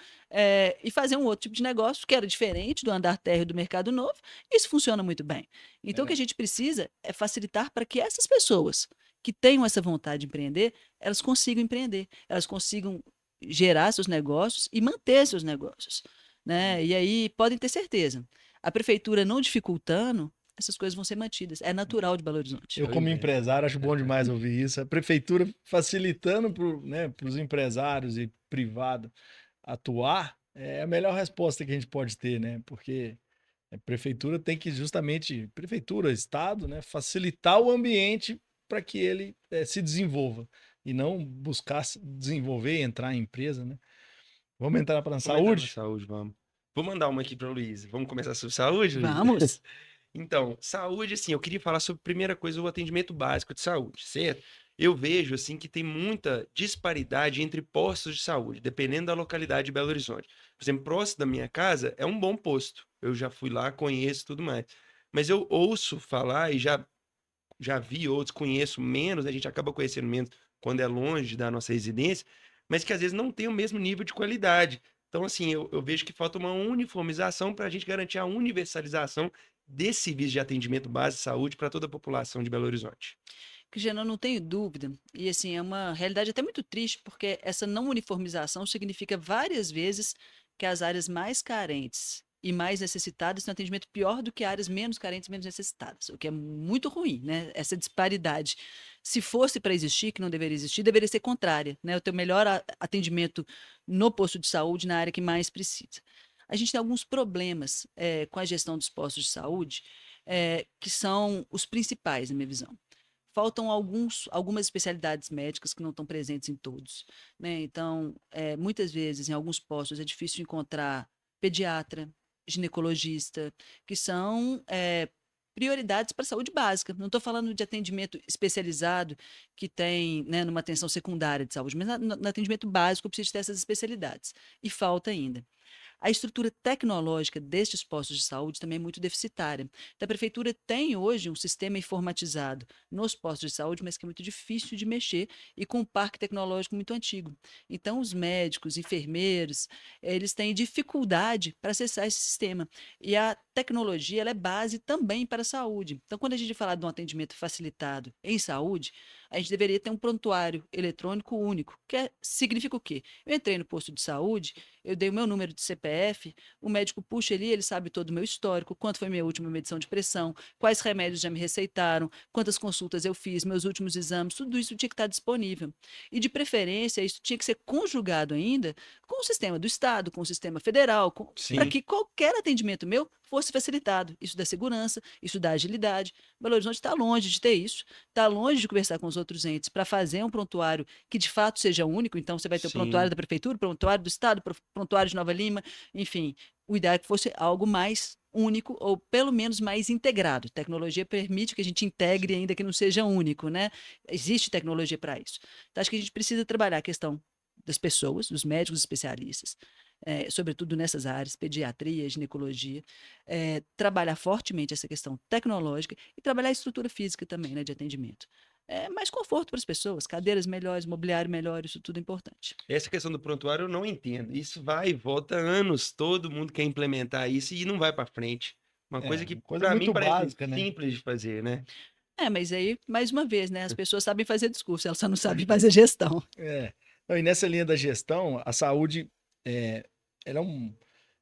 e fazer um outro tipo de negócio que era diferente do andar térreo do mercado novo. Isso funciona muito bem. Então, o que a É. gente precisa é facilitar para que essas pessoas que tenham essa vontade de empreender, elas consigam empreender, elas consigam gerar seus negócios e manter seus negócios. Né? E aí podem ter certeza, a prefeitura não dificultando, essas coisas vão ser mantidas. É natural de Belo Horizonte. Eu, Pois como é. empresário, acho bom demais ouvir isso. A prefeitura facilitando para os empresários e privado atuar é a melhor resposta que a gente pode ter, né? Porque a prefeitura tem que justamente, prefeitura, estado, né, facilitar o ambiente para que ele se desenvolva e não buscar se desenvolver e entrar em empresa, né? Vamos entrar para a Vamos entrar na saúde? saúde, vamos. Vou mandar uma aqui para Luísa. Vamos começar sobre saúde, Luísa? Vamos! Então, saúde, assim, eu queria falar sobre, primeira coisa, o atendimento básico de saúde, certo? Eu vejo, assim, que tem muita disparidade entre postos de saúde, dependendo da localidade de Belo Horizonte. Por exemplo, próximo da minha casa é um bom posto. Eu já fui lá, conheço e tudo mais. Mas eu ouço falar e já vi outros, conheço menos, a gente acaba conhecendo menos quando é longe da nossa residência, mas que às vezes não tem o mesmo nível de qualidade. Então, assim, eu vejo que falta uma uniformização para a gente garantir a universalização desse serviço de atendimento base de saúde para toda a população de Belo Horizonte. Cristiano, eu não tenho dúvida. E assim, é uma realidade até muito triste, porque essa não uniformização significa várias vezes que as áreas mais carentes e mais necessitadas têm um atendimento pior do que áreas menos carentes e menos necessitadas, o que é muito ruim, né? Essa disparidade. Se fosse para existir, que não deveria existir, deveria ser contrária, né? Eu tenho melhor atendimento no posto de saúde na área que mais precisa. A gente tem alguns problemas com a gestão dos postos de saúde, que são os principais, na minha visão. Faltam algumas especialidades médicas que não estão presentes em todos, né? Então, muitas vezes, em alguns postos, é difícil encontrar pediatra, ginecologista, que são prioridades para a saúde básica. Não estou falando de atendimento especializado que tem, né, numa atenção secundária de saúde, mas no atendimento básico precisa ter essas especialidades. E falta ainda. A estrutura tecnológica destes postos de saúde também é muito deficitária. Então, a prefeitura tem hoje um sistema informatizado nos postos de saúde, mas que é muito difícil de mexer e com um parque tecnológico muito antigo. Então, os médicos, enfermeiros, eles têm dificuldade para acessar esse sistema. E a tecnologia ela é base também para a saúde. Então, quando a gente fala de um atendimento facilitado em saúde, a gente deveria ter um prontuário eletrônico único, significa o quê? Eu entrei no posto de saúde, eu dei o meu número de CPF, o médico puxa ali, ele sabe todo o meu histórico, quanto foi minha última medição de pressão, quais remédios já me receitaram, quantas consultas eu fiz, meus últimos exames, tudo isso tinha que estar disponível. E, de preferência, isso tinha que ser conjugado ainda com o sistema do Estado, com o sistema federal, para que qualquer atendimento meu fosse facilitado. Isso dá segurança, isso dá agilidade. Belo Horizonte está longe de ter isso, está longe de conversar com os outros entes para fazer um prontuário que de fato seja único. Então, você vai ter o prontuário da prefeitura, o prontuário do Estado, o prontuário de Nova Lima, enfim. O ideal é que fosse algo mais único ou pelo menos mais integrado. Tecnologia permite que a gente integre ainda que não seja único, né? Existe tecnologia para isso. Então, acho que a gente precisa trabalhar a questão das pessoas, dos médicos especialistas, sobretudo nessas áreas, pediatria, ginecologia, trabalhar fortemente essa questão tecnológica e trabalhar a estrutura física também, né, de atendimento. Mais conforto para as pessoas, cadeiras melhores, mobiliário melhor, isso tudo é importante. Essa questão do prontuário eu não entendo. Isso vai e volta anos, todo mundo quer implementar isso e não vai para frente. Uma coisa que coisa para mim muito parece básica, né? simples de fazer, né? Mas aí, mais uma vez, né, as pessoas sabem fazer discurso, elas só não sabem fazer gestão. Não, e nessa linha da gestão, a saúde ela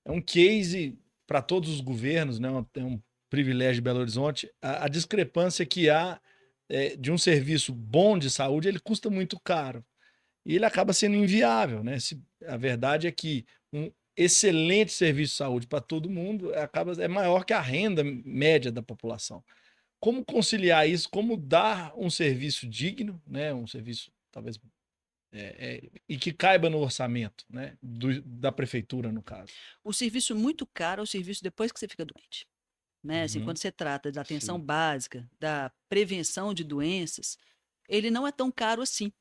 é um case para todos os governos, né? É um privilégio de Belo Horizonte. A discrepância que há de um serviço bom de saúde, ele custa muito caro. E ele acaba sendo inviável, né? A verdade é que um excelente serviço de saúde para todo mundo é maior que a renda média da população. Como conciliar isso? Como dar um serviço digno, né? Um serviço talvez e que caiba no orçamento, né? Da prefeitura, no caso. O serviço muito caro é o serviço depois que você fica doente. Né? Assim, quando você trata da atenção básica, da prevenção de doenças, ele não é tão caro assim.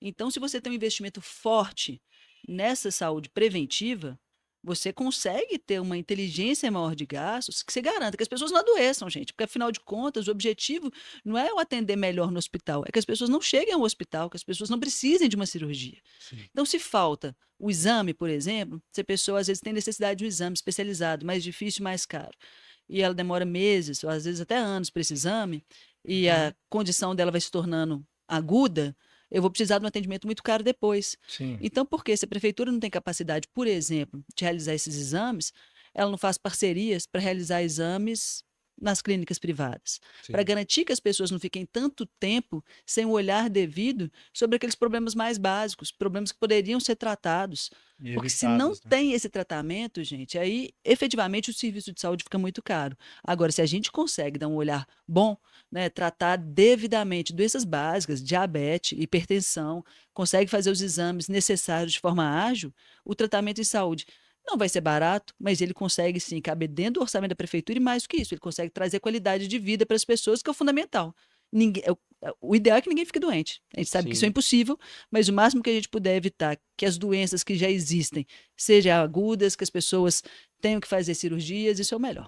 Então, se você tem um investimento forte nessa saúde preventiva, você consegue ter uma inteligência maior de gastos que você garanta que as pessoas não adoeçam, gente. Porque, afinal de contas, o objetivo não é o atender melhor no hospital, é que as pessoas não cheguem ao hospital, que as pessoas não precisem de uma cirurgia. Então, se falta o exame, por exemplo, se a pessoa às vezes tem necessidade de um exame especializado, mais difícil, mais caro, e ela demora meses, ou às vezes até anos para esse exame, e a condição dela vai se tornando aguda, eu vou precisar de um atendimento muito caro depois. Então, por quê? Se a prefeitura não tem capacidade, por exemplo, de realizar esses exames, ela não faz parcerias para realizar exames nas clínicas privadas, para garantir que as pessoas não fiquem tanto tempo sem o olhar devido sobre aqueles problemas mais básicos, problemas que poderiam ser tratados. Porque se não tem esse tratamento, gente, aí efetivamente o serviço de saúde fica muito caro. Agora, se a gente consegue dar um olhar bom, né, tratar devidamente doenças básicas, diabetes, hipertensão, consegue fazer os exames necessários de forma ágil, o tratamento em saúde não vai ser barato, mas ele consegue sim caber dentro do orçamento da prefeitura e mais do que isso, ele consegue trazer qualidade de vida para as pessoas, que é o fundamental. O ideal é que ninguém fique doente. A gente sabe que isso é impossível, mas o máximo que a gente puder evitar que as doenças que já existem sejam agudas, que as pessoas tenham que fazer cirurgias, isso é o melhor.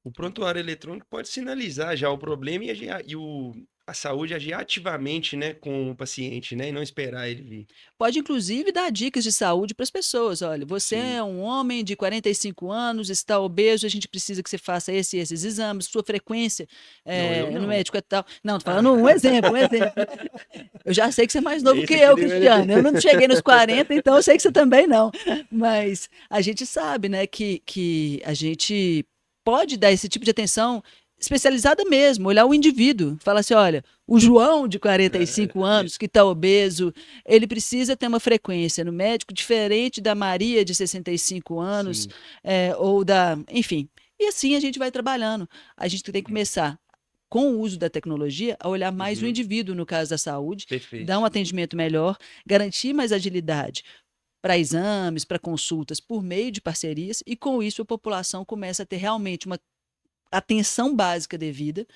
O prontuário eletrônico pode sinalizar já o problema e a saúde agir ativamente, né, com o paciente, né, e não esperar ele vir. Pode, inclusive, dar dicas de saúde para as pessoas. Olha, você Sim. é um homem de 45 anos, está obeso, a gente precisa que você faça esse e esses exames, sua frequência Não, eu no não. médico é tal. Não, tô Ah, falando um exemplo, um exemplo. Eu já sei que você é mais novo que esse aqui eu, deu. Cristiano. Eu não cheguei nos 40, então eu sei que você também não. Mas a gente sabe, né, que a gente pode dar esse tipo de atenção especializada mesmo, olhar o indivíduo, falar assim, olha, o João de 45 anos que está obeso, ele precisa ter uma frequência no médico diferente da Maria de 65 anos, Sim, ou da, enfim. E assim a gente vai trabalhando. A gente tem que começar com o uso da tecnologia, a olhar mais o uhum, indivíduo no caso da saúde, dar um perfeito. atendimento melhor, garantir mais agilidade para exames, para consultas, por meio de parcerias, e com isso a população começa a ter realmente uma atenção básica devida,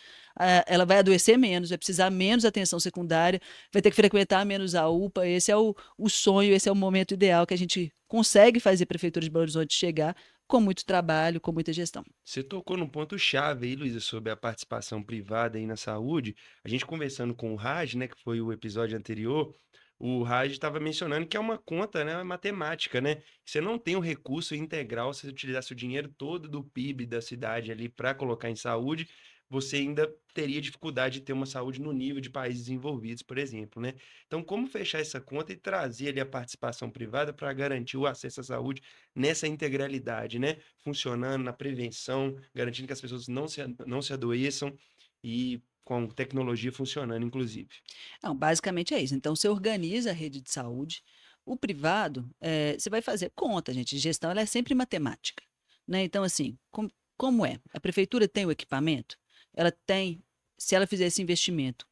ela vai adoecer menos, vai precisar menos atenção secundária, vai ter que frequentar menos a UPA. Esse é o sonho, esse é o momento ideal que a gente consegue fazer a Prefeitura de Belo Horizonte chegar com muito trabalho, com muita gestão. Você tocou num ponto chave aí, Luísa, sobre a participação privada aí na saúde. A gente conversando com o Raj, né, que foi o episódio anterior, o Raj estava mencionando que é uma conta, né, matemática, né? Você não tem o recurso integral se você utilizasse o dinheiro todo do PIB da cidade ali para colocar em saúde, você ainda teria dificuldade de ter uma saúde no nível de países desenvolvidos, por exemplo, né? Então, como fechar essa conta e trazer ali a participação privada para garantir o acesso à saúde nessa integralidade, né? Funcionando na prevenção, garantindo que as pessoas não se adoeçam e com tecnologia funcionando, inclusive. Não, basicamente é isso. Então, você organiza a rede de saúde. O privado, você vai fazer conta, gente. Gestão ela é sempre matemática. Né? Então, assim, como é? A prefeitura tem o equipamento? Ela tem. Se ela fizer esse investimento,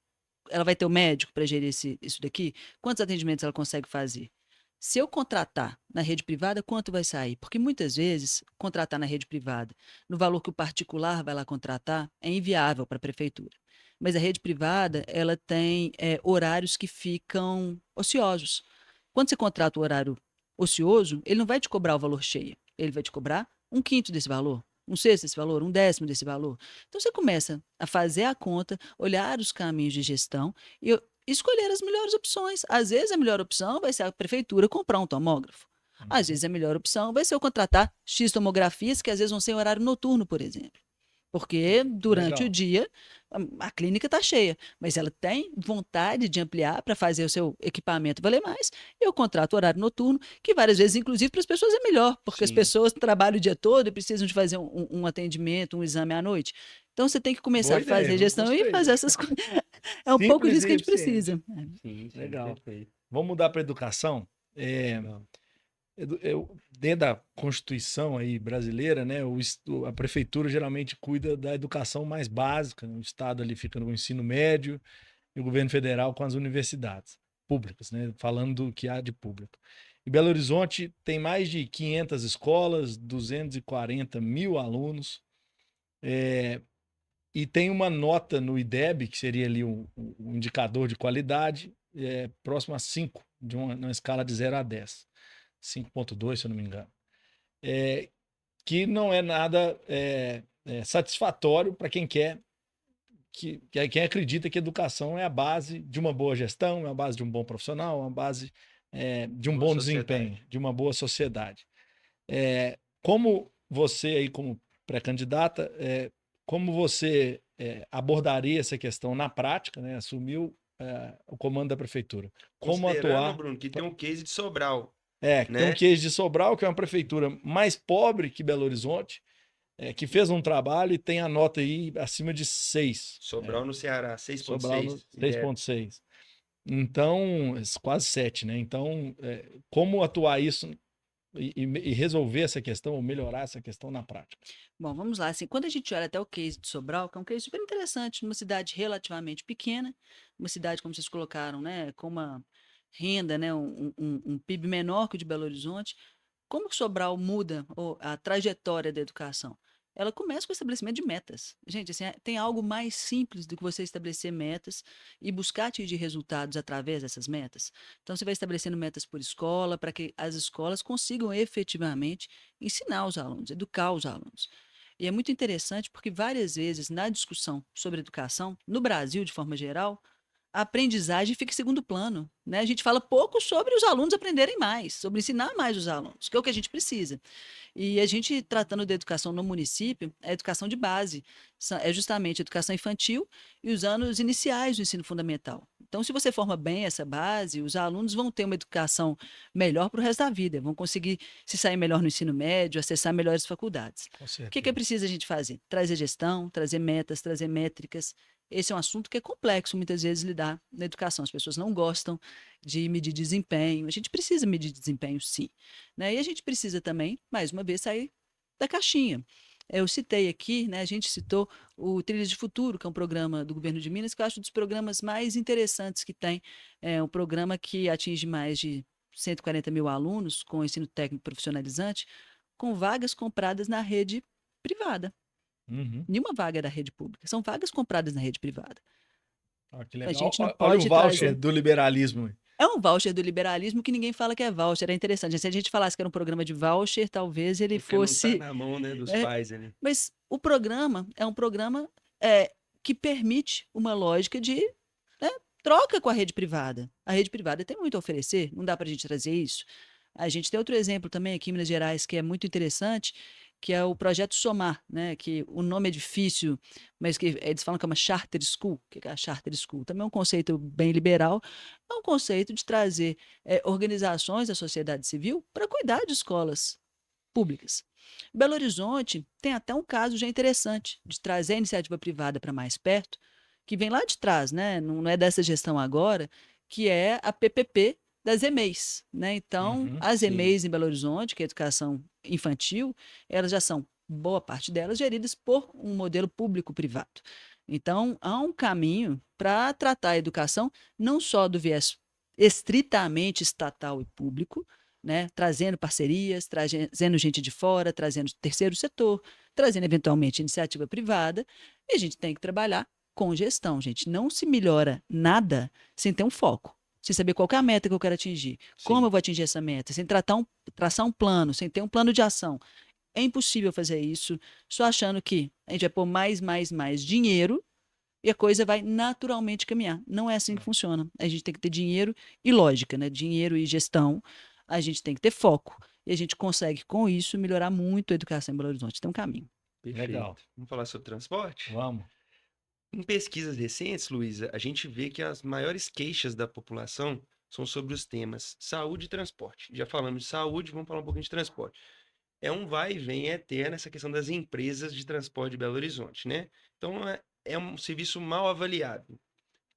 ela vai ter o médico para gerir isso daqui? Quantos atendimentos ela consegue fazer? Se eu contratar na rede privada, quanto vai sair? Porque muitas vezes, contratar na rede privada, no valor que o particular vai lá contratar, é inviável para a prefeitura. Mas a rede privada, ela tem horários que ficam ociosos. Quando você contrata o horário ocioso, ele não vai te cobrar o valor cheio. Ele vai te cobrar um quinto desse valor, um sexto desse valor, um décimo desse valor. Então você começa a fazer a conta, olhar os caminhos de gestão e escolher as melhores opções. Às vezes a melhor opção vai ser a prefeitura comprar um tomógrafo. Às vezes a melhor opção vai ser eu contratar X tomografias, que às vezes vão ser em horário noturno, por exemplo. Porque durante o Legal. dia a clínica está cheia, mas ela tem vontade de ampliar para fazer o seu equipamento valer mais. Eu contrato o horário noturno, que várias vezes, inclusive, para as pessoas é melhor, porque as Sim. pessoas trabalham o dia todo e precisam de fazer um atendimento, um exame à noite. Então você tem que começar Boa a ideia, fazer viu? gestão e Gostei. fazer essas coisas. É um pouco Simples disso que e a gente eficiente. precisa. Sim, sim, Legal. perfeito. Vamos mudar para educação. Legal. Dentro da Constituição aí brasileira, né, a prefeitura geralmente cuida da educação mais básica, né, o estado ali fica no ensino médio e o governo federal com as universidades públicas, né, falando do que há de público. E Belo Horizonte tem mais de 500 escolas, 240 mil alunos, e tem uma nota no IDEB, que seria ali um indicador de qualidade, próximo a 5, de uma escala de 0 a 10. 5,2, se eu não me engano. Que não é nada satisfatório para quem quer, quem acredita que educação é a base de uma boa gestão, é a base de um bom profissional, é a base de um Boa bom desempenho, sociedade. de uma boa sociedade. Como você aí, como pré-candidata, como você abordaria essa questão na prática, né? Assumiu o comando da prefeitura. Como Considerando, atuar? Bruno, que tem um case de Sobral, Tem um né? case de Sobral, que é uma prefeitura mais pobre que Belo Horizonte, que fez um trabalho e tem a nota aí acima de 6. Sobral no Ceará, Sobral no 6,6. Lidera. 6,6. Então, quase 7, né? Então, como atuar isso e resolver essa questão, ou melhorar essa questão na prática? Bom, vamos lá. Assim, quando a gente olha até o case de Sobral, que é um case super interessante, numa cidade relativamente pequena, uma cidade, como vocês colocaram, né, com uma renda, né, um PIB menor que o de Belo Horizonte, como que Sobral muda a trajetória da educação? Ela começa com o estabelecimento de metas. Gente, assim, tem algo mais simples do que você estabelecer metas e buscar atingir resultados através dessas metas? Então, você vai estabelecendo metas por escola, para que as escolas consigam efetivamente ensinar os alunos, educar os alunos. E é muito interessante porque várias vezes na discussão sobre educação, no Brasil de forma geral, a aprendizagem fica em segundo plano, né? A gente fala pouco sobre os alunos aprenderem mais, sobre ensinar mais os alunos, que é o que a gente precisa. E a gente, tratando da educação no município, a educação de base é justamente a educação infantil e os anos iniciais do ensino fundamental. Então, se você forma bem essa base, os alunos vão ter uma educação melhor para o resto da vida, vão conseguir se sair melhor no ensino médio, acessar melhores faculdades. Com O que é certeza. preciso a gente fazer? Trazer gestão, trazer metas, trazer métricas. Esse é um assunto que é complexo, muitas vezes, lidar na educação. As pessoas não gostam de medir desempenho. A gente precisa medir desempenho, sim, né? E a gente precisa também, mais uma vez, sair da caixinha. Eu citei aqui, né, a gente citou o Trilhas de Futuro, que é um programa do governo de Minas, que eu acho um dos programas mais interessantes que tem. É um programa que atinge mais de 140 mil alunos com ensino técnico profissionalizante, com vagas compradas na rede privada. Uhum. Nenhuma vaga é da rede pública, são vagas compradas na rede privada. Ó, que A legal. gente não Olha o pode voucher trazer. do liberalismo. É um voucher do liberalismo que ninguém fala que é voucher. É interessante. Se a gente falasse que era um programa de voucher, talvez ele Porque não tá fosse. na mão, né, dos É, pais ali. mas o programa é um programa que permite uma lógica de, né, troca com a rede privada. A rede privada tem muito a oferecer, não dá para a gente trazer isso. A gente tem outro exemplo também aqui em Minas Gerais que é muito interessante, que é o projeto Somar, né? Que o nome é difícil, mas que eles falam que é uma charter school. O que é a charter school? Também é um conceito bem liberal, é um conceito de trazer organizações da sociedade civil para cuidar de escolas públicas. Belo Horizonte tem até um caso já interessante de trazer a iniciativa privada para mais perto, que vem lá de trás, né? Não é dessa gestão agora, que é a PPP das EMEIs, né? Então, Uhum. as Sim. EMEIs em Belo Horizonte, que é a educação infantil, elas já são, boa parte delas, geridas por um modelo público-privado. Então, há um caminho para tratar a educação não só do viés estritamente estatal e público, né, trazendo parcerias, trazendo gente de fora, trazendo terceiro setor, trazendo eventualmente iniciativa privada, e a gente tem que trabalhar com gestão, gente. Não se melhora nada sem ter um foco, sem saber qual que é a meta que eu quero atingir, como Sim. eu vou atingir essa meta, sem traçar um plano, sem ter um plano de ação. É impossível fazer isso só achando que a gente vai pôr mais dinheiro e a coisa vai naturalmente caminhar. Não é assim que funciona. A gente tem que ter dinheiro e lógica, né? Dinheiro e gestão. A gente tem que ter foco. E a gente consegue, com isso, melhorar muito a educação em Belo Horizonte. Tem um caminho. Perfeito. Legal. Vamos falar sobre transporte? Vamos. Em pesquisas recentes, Luísa, a gente vê que as maiores queixas da população são sobre os temas saúde e transporte. Já falamos de saúde, vamos falar um pouquinho de transporte. É um vai e vem eterno essa questão das empresas de transporte de Belo Horizonte, né? Então, é um serviço mal avaliado.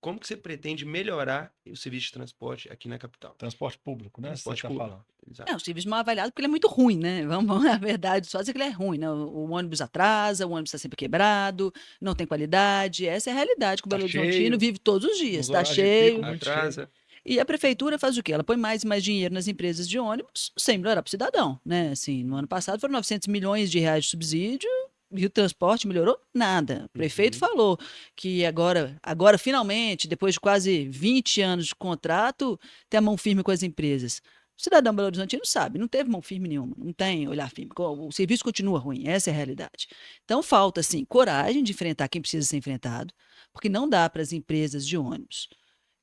Como que você pretende melhorar o serviço de transporte aqui na capital? Transporte público, né? Transporte Você está público. falando. Exato. É um serviço mal avaliado porque ele é muito ruim, né? Vamos, na verdade, só dizer que ele é ruim, né? O ônibus atrasa, o ônibus está sempre quebrado, não tem qualidade. Essa é a realidade que o Tá Belo Horizontino cheio, vive todos os dias. nos Está horários de pico, cheio. muito cheio. Atrasa. E a prefeitura faz o quê? Ela põe mais e mais dinheiro nas empresas de ônibus sem melhorar para o cidadão, né? Assim, no ano passado foram 900 milhões de reais de subsídio e o transporte melhorou nada. O prefeito Uhum. falou que agora finalmente, depois de quase 20 anos de contrato, tem a mão firme com as empresas. O cidadão Belo Horizontino sabe, não teve mão firme nenhuma, não tem olhar firme. O serviço continua ruim, essa é a realidade. Então falta, assim, coragem de enfrentar quem precisa ser enfrentado, porque não dá para as empresas de ônibus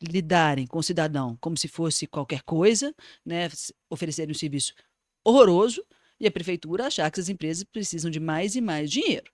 lidarem com o cidadão como se fosse qualquer coisa, né, oferecerem um serviço horroroso e a prefeitura achar que as empresas precisam de mais e mais dinheiro.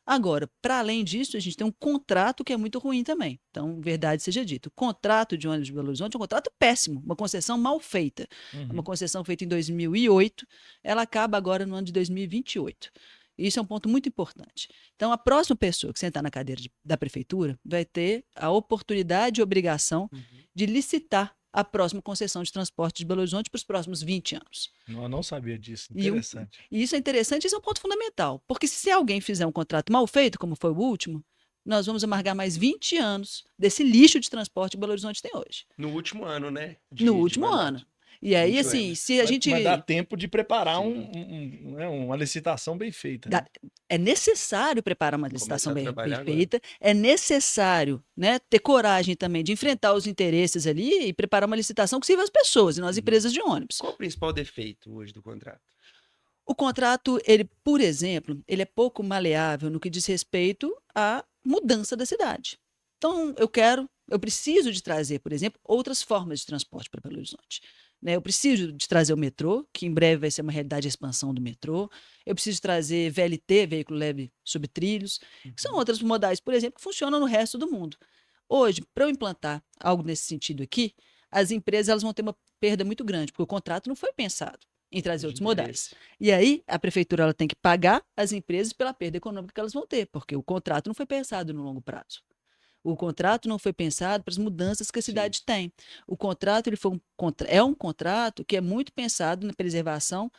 Agora, para além disso, a gente tem um contrato que é muito ruim também. Então, verdade seja dita, o contrato de ônibus de Belo Horizonte é um contrato péssimo, uma concessão mal feita. É uma concessão feita em 2008, ela acaba agora no ano de 2028. Isso é um ponto muito importante. Então, a próxima pessoa que sentar na cadeira da prefeitura vai ter a oportunidade e obrigação de licitar a próxima concessão de transporte de Belo Horizonte para os próximos 20 anos. Eu não sabia disso. E Interessante. E isso é interessante, isso é um ponto fundamental. Porque se alguém fizer um contrato mal feito, como foi o último, nós vamos amargar mais 20 anos desse lixo de transporte que Belo Horizonte tem hoje. No último ano, né? No último ano. E aí, 20 assim, anos. se a gente. Mas dá tempo de preparar Sim. uma licitação bem feita. Né? É necessário preparar uma Começar licitação a bem trabalhar agora. feita, é necessário, né, ter coragem também de enfrentar os interesses ali e preparar uma licitação que sirva às pessoas e não às empresas de ônibus. Qual o principal defeito hoje do contrato? O contrato, ele, por exemplo, ele é pouco maleável no que diz respeito à mudança da cidade. Então, eu preciso de trazer, por exemplo, outras formas de transporte para Belo Horizonte. Né? Eu preciso de trazer o metrô, que em breve vai ser uma realidade a expansão do metrô. Eu preciso trazer VLT, veículo leve sobre trilhos, que são outras modais, por exemplo, que funcionam no resto do mundo. Hoje, para eu implantar algo nesse sentido aqui, as empresas elas vão ter uma perda muito grande, porque o contrato não foi pensado em trazer De outros modais. interesse. E aí, a prefeitura ela tem que pagar as empresas pela perda econômica que elas vão ter, porque o contrato não foi pensado no longo prazo. O contrato não foi pensado para as mudanças que a Sim. cidade tem. O contrato ele foi é um contrato que é muito pensado na preservação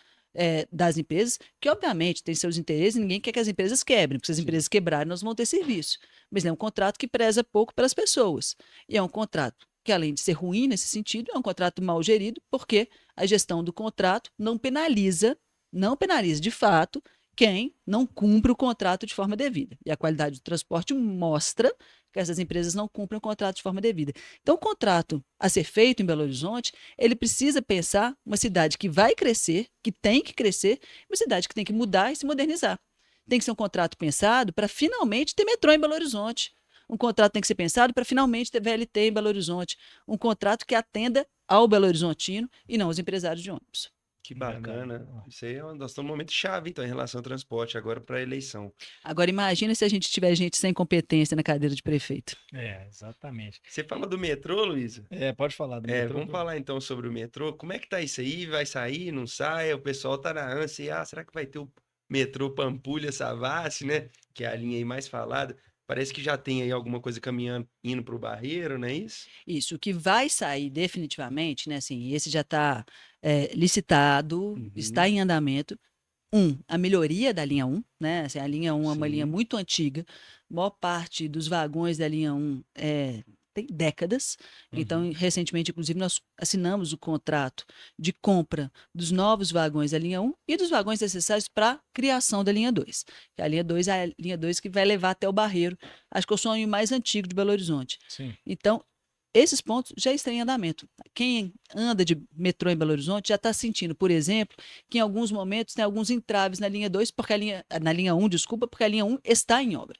das empresas, que obviamente tem seus interesses e ninguém quer que as empresas quebrem, porque se as Sim. empresas quebrarem, nós vamos ter serviço. Mas é um contrato que preza pouco pelas pessoas. E é um contrato que, além de ser ruim nesse sentido, é um contrato mal gerido, porque a gestão do contrato não penaliza de fato quem não cumpre o contrato de forma devida. E a qualidade do transporte mostra que essas empresas não cumprem o contrato de forma devida. Então, o contrato a ser feito em Belo Horizonte, ele precisa pensar uma cidade que vai crescer, que tem que crescer, uma cidade que tem que mudar e se modernizar. Tem que ser um contrato pensado para finalmente ter metrô em Belo Horizonte. Um contrato tem que ser pensado para finalmente ter VLT em Belo Horizonte. Um contrato que atenda ao Belo Horizontino e não aos empresários de ônibus. Que Verdade. bacana. Isso aí nós estamos num momento chave, então, em relação ao transporte, agora para a eleição. Agora, imagina se a gente tiver gente sem competência na cadeira de prefeito. Exatamente. Você fala do metrô, Luísa? Pode falar do metrô. Vamos falar então sobre o metrô. Como é que tá isso aí? Vai sair, não sai? O pessoal tá na ânsia. Será que vai ter o metrô Pampulha-Savassi, né? Que é a linha aí mais falada. Parece que já tem aí alguma coisa caminhando, indo para o Barreiro, não é isso? Isso, o que vai sair definitivamente, né? Assim, esse já está licitado, está Uhum. em andamento. A melhoria da linha 1, né? Assim, a linha 1 é uma linha Sim. muito antiga. A maior parte dos vagões da linha 1 tem décadas. Então, recentemente, inclusive, nós assinamos o contrato de compra dos novos vagões da linha 1 e dos vagões necessários para a criação da linha 2. A linha 2 é a linha 2 que vai levar até o Barreiro. Acho que é o sonho mais antigo de Belo Horizonte. Sim. Então, esses pontos já estão em andamento. Quem anda de metrô em Belo Horizonte já está sentindo, por exemplo, que em alguns momentos tem alguns entraves na linha 2, na linha 1, desculpa, porque a linha 1 está em obra.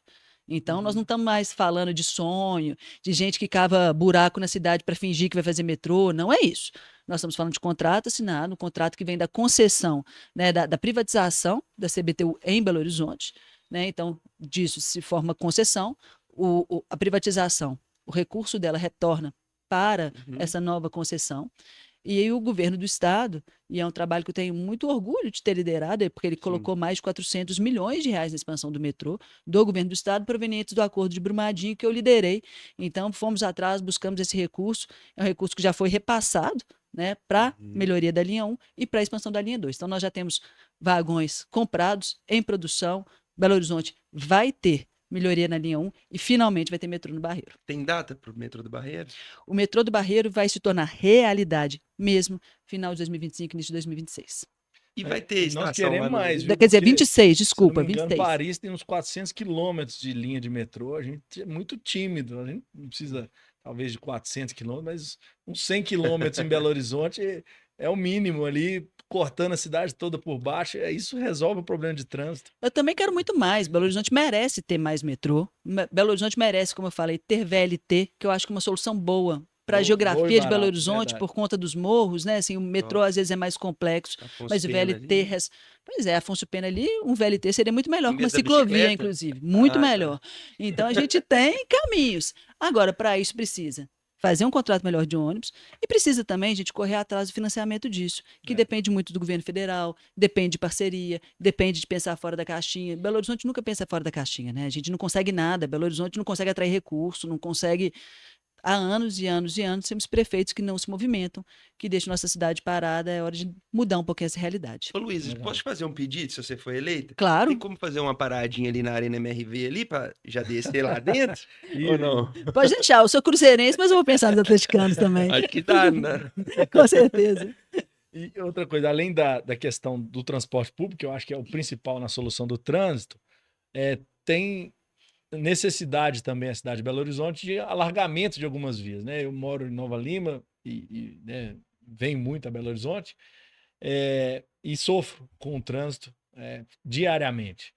Então, nós não estamos mais falando de sonho, de gente que cava buraco na cidade para fingir que vai fazer metrô. Não é isso. Nós estamos falando de contrato assinado, um contrato que vem da concessão, né, da privatização da CBTU em Belo Horizonte. Né? Então, disso se forma concessão, a privatização, o recurso dela retorna para Uhum. essa nova concessão. E aí o governo do estado, e é um trabalho que eu tenho muito orgulho de ter liderado, porque ele colocou mais de 400 milhões de reais na expansão do metrô, do governo do estado, provenientes do acordo de Brumadinho, que eu liderei. Então, fomos atrás, buscamos esse recurso, é um recurso que já foi repassado, né, para melhoria da linha 1 e para a expansão da linha 2. Então, nós já temos vagões comprados, em produção. Belo Horizonte vai ter melhoria na linha 1 e finalmente vai ter metrô no Barreiro. Tem data para o metrô do Barreiro? O metrô do Barreiro vai se tornar realidade mesmo final de 2025, início de 2026. E vai ter Nós estação lá queremos no... mais, viu? Quer dizer, Porque, 26, se eu desculpa, não me engano, 26. Paris tem uns 400 quilômetros de linha de metrô. A gente é muito tímido. A gente não precisa, talvez, de 400 quilômetros, mas uns 100 quilômetros em Belo Horizonte é o mínimo ali, cortando a cidade toda por baixo. Isso resolve o problema de trânsito. Eu também quero muito mais. Belo Horizonte merece ter mais metrô. Belo Horizonte merece, como eu falei, ter VLT, que eu acho que é uma solução boa para a Boa e geografia de Belo barata, Horizonte, verdade. por conta dos morros, né? Assim, o metrô às vezes é mais complexo, Afonso mas o Pena VLT. ali. Pois é, Afonso Pena ali, um VLT seria muito melhor Em que uma vez da ciclovia, bicicleta? inclusive. Muito Ah, tá. melhor. Então a gente tem caminhos. Agora, para isso precisa fazer um contrato melhor de ônibus e precisa também a gente correr atrás do financiamento disso, que depende muito do governo federal, depende de parceria, depende de pensar fora da caixinha. Belo Horizonte nunca pensa fora da caixinha, né? A gente não consegue nada, Belo Horizonte não consegue atrair recurso, não consegue. Há anos e anos e anos temos prefeitos que não se movimentam, que deixam nossa cidade parada. É hora de mudar um pouquinho essa realidade. Ô, Luiz, Legal. posso te fazer um pedido se você for eleita? Claro. Tem como fazer uma paradinha ali na Arena MRV ali pra já descer lá dentro? Ou não? Pode deixar, eu sou cruzeirense, mas eu vou pensar nos atleticanos também. Acho que dá, né? Com certeza. E outra coisa, além da questão do transporte público, que eu acho que é o principal na solução do trânsito, tem necessidade também a cidade de Belo Horizonte de alargamento de algumas vias, né? Eu moro em Nova Lima e né, venho muito a Belo Horizonte e sofro com o trânsito diariamente.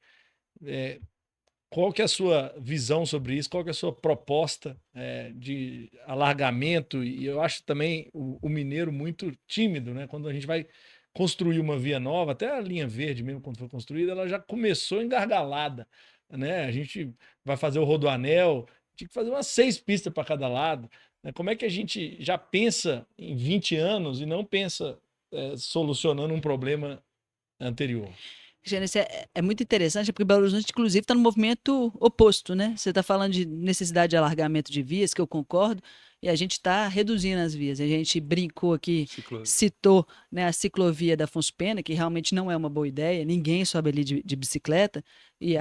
Qual que é a sua visão sobre isso? Qual que é a sua proposta de alargamento? E eu acho também o mineiro muito tímido, né? Quando a gente vai construir uma via nova, até a linha verde mesmo, quando foi construída, ela já começou engargalada, né? A gente vai fazer o Rodoanel, tinha que fazer umas 6 pistas para cada lado, né? Como é que a gente já pensa em 20 anos e não pensa solucionando um problema anterior? Gênesis, é muito interessante, porque Belo Horizonte, inclusive, está no movimento oposto, né? Você está falando de necessidade de alargamento de vias, que eu concordo, e a gente está reduzindo as vias. A gente brincou aqui, citou, né, a ciclovia da Afonso Pena, que realmente não é uma boa ideia, ninguém sobe ali de bicicleta, e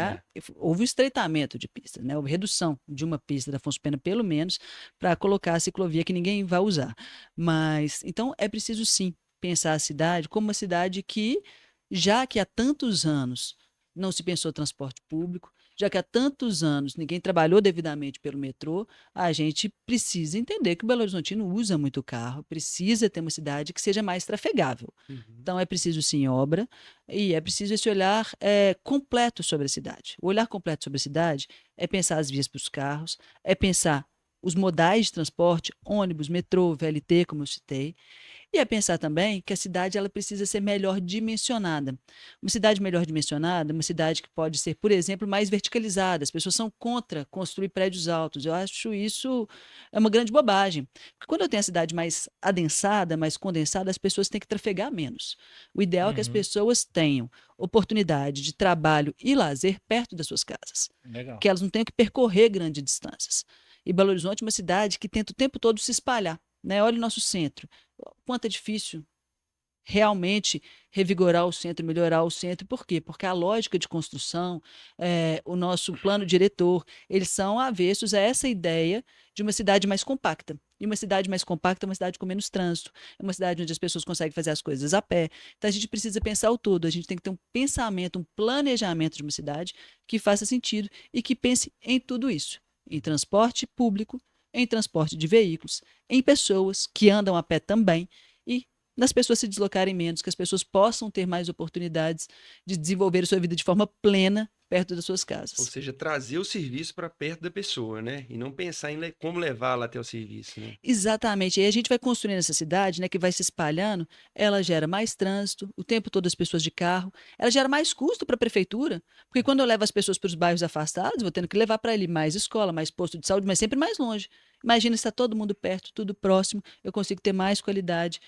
houve um estreitamento de pistas, né? Houve redução de uma pista da Afonso Pena, pelo menos, para colocar a ciclovia que ninguém vai usar. Mas, então, é preciso sim pensar a cidade como uma cidade que, já que há tantos anos não se pensou transporte público, já que há tantos anos ninguém trabalhou devidamente pelo metrô, a gente precisa entender que o Belo Horizontino usa muito carro, precisa ter uma cidade que seja mais trafegável. Então é preciso sim obra e é preciso esse olhar completo sobre a cidade. O olhar completo sobre a cidade é pensar as vias para os carros, é pensar os modais de transporte, ônibus, metrô, VLT, como eu citei. E é pensar também que a cidade ela precisa ser melhor dimensionada. Uma cidade melhor dimensionada, uma cidade que pode ser, por exemplo, mais verticalizada. As pessoas são contra construir prédios altos. Eu acho isso uma grande bobagem. Porque quando eu tenho a cidade mais adensada, mais condensada, as pessoas têm que trafegar menos. O ideal é que as pessoas tenham oportunidade de trabalho e lazer perto das suas casas. Legal. Que elas não tenham que percorrer grandes distâncias. E Belo Horizonte é uma cidade que tenta o tempo todo se espalhar, né? Olha o nosso centro. Quanto é difícil realmente revigorar o centro, melhorar o centro. Por quê? Porque a lógica de construção, o nosso plano diretor, eles são avessos a essa ideia de uma cidade mais compacta. E uma cidade mais compacta é uma cidade com menos trânsito, é uma cidade onde as pessoas conseguem fazer as coisas a pé. Então a gente precisa pensar o todo, a gente tem que ter um pensamento, um planejamento de uma cidade que faça sentido e que pense em tudo isso, em transporte público, em transporte de veículos, em pessoas que andam a pé também e nas pessoas se deslocarem menos, que as pessoas possam ter mais oportunidades de desenvolver a sua vida de forma plena perto das suas casas. Ou seja, trazer o serviço para perto da pessoa, né? E não pensar em como levá-la até o serviço, né? Exatamente. E aí a gente vai construindo essa cidade, né, que vai se espalhando, ela gera mais trânsito, o tempo todo as pessoas de carro, ela gera mais custo para a prefeitura, porque quando eu levo as pessoas para os bairros afastados, vou tendo que levar para ali mais escola, mais posto de saúde, mas sempre mais longe. Imagina se está todo mundo perto, tudo próximo, eu consigo ter mais qualidade,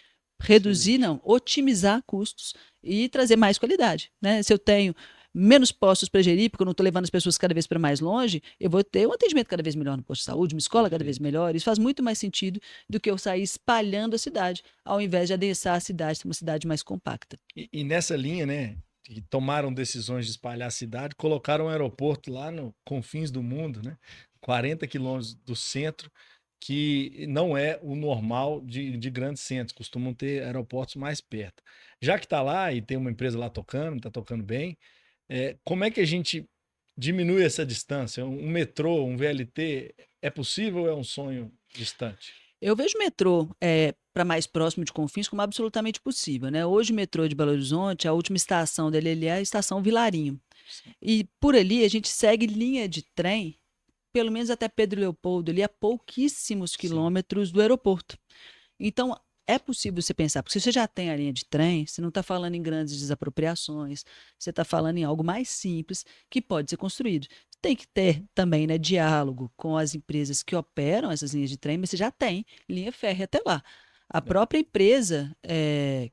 reduzir, não, otimizar custos e trazer mais qualidade, né? Se eu tenho menos postos para gerir, porque eu não estou levando as pessoas cada vez para mais longe, eu vou ter um atendimento cada vez melhor no posto de saúde, uma escola cada vez melhor. Isso faz muito mais sentido do que eu sair espalhando a cidade, ao invés de adensar a cidade, ser uma cidade mais compacta. E nessa linha, né, que tomaram decisões de espalhar a cidade, colocaram um aeroporto lá no confins do mundo, né, 40 quilômetros do centro, que não é o normal de grandes centros, costumam ter aeroportos mais perto. Já que está lá e tem uma empresa lá tocando, está tocando bem, como é que a gente diminui essa distância? Um metrô, um VLT, é possível ou é um sonho distante? Eu vejo o metrô para mais próximo de Confins como absolutamente possível, né? Hoje o metrô de Belo Horizonte, a última estação dele é a estação Vilarinho. E por ali a gente segue linha de trem, pelo menos até Pedro Leopoldo, ali a pouquíssimos quilômetros do aeroporto. Então, é possível você pensar, porque se você já tem a linha de trem, você não está falando em grandes desapropriações, você está falando em algo mais simples que pode ser construído. Tem que ter também, né, diálogo com as empresas que operam essas linhas de trem, mas você já tem linha férrea até lá. A própria empresa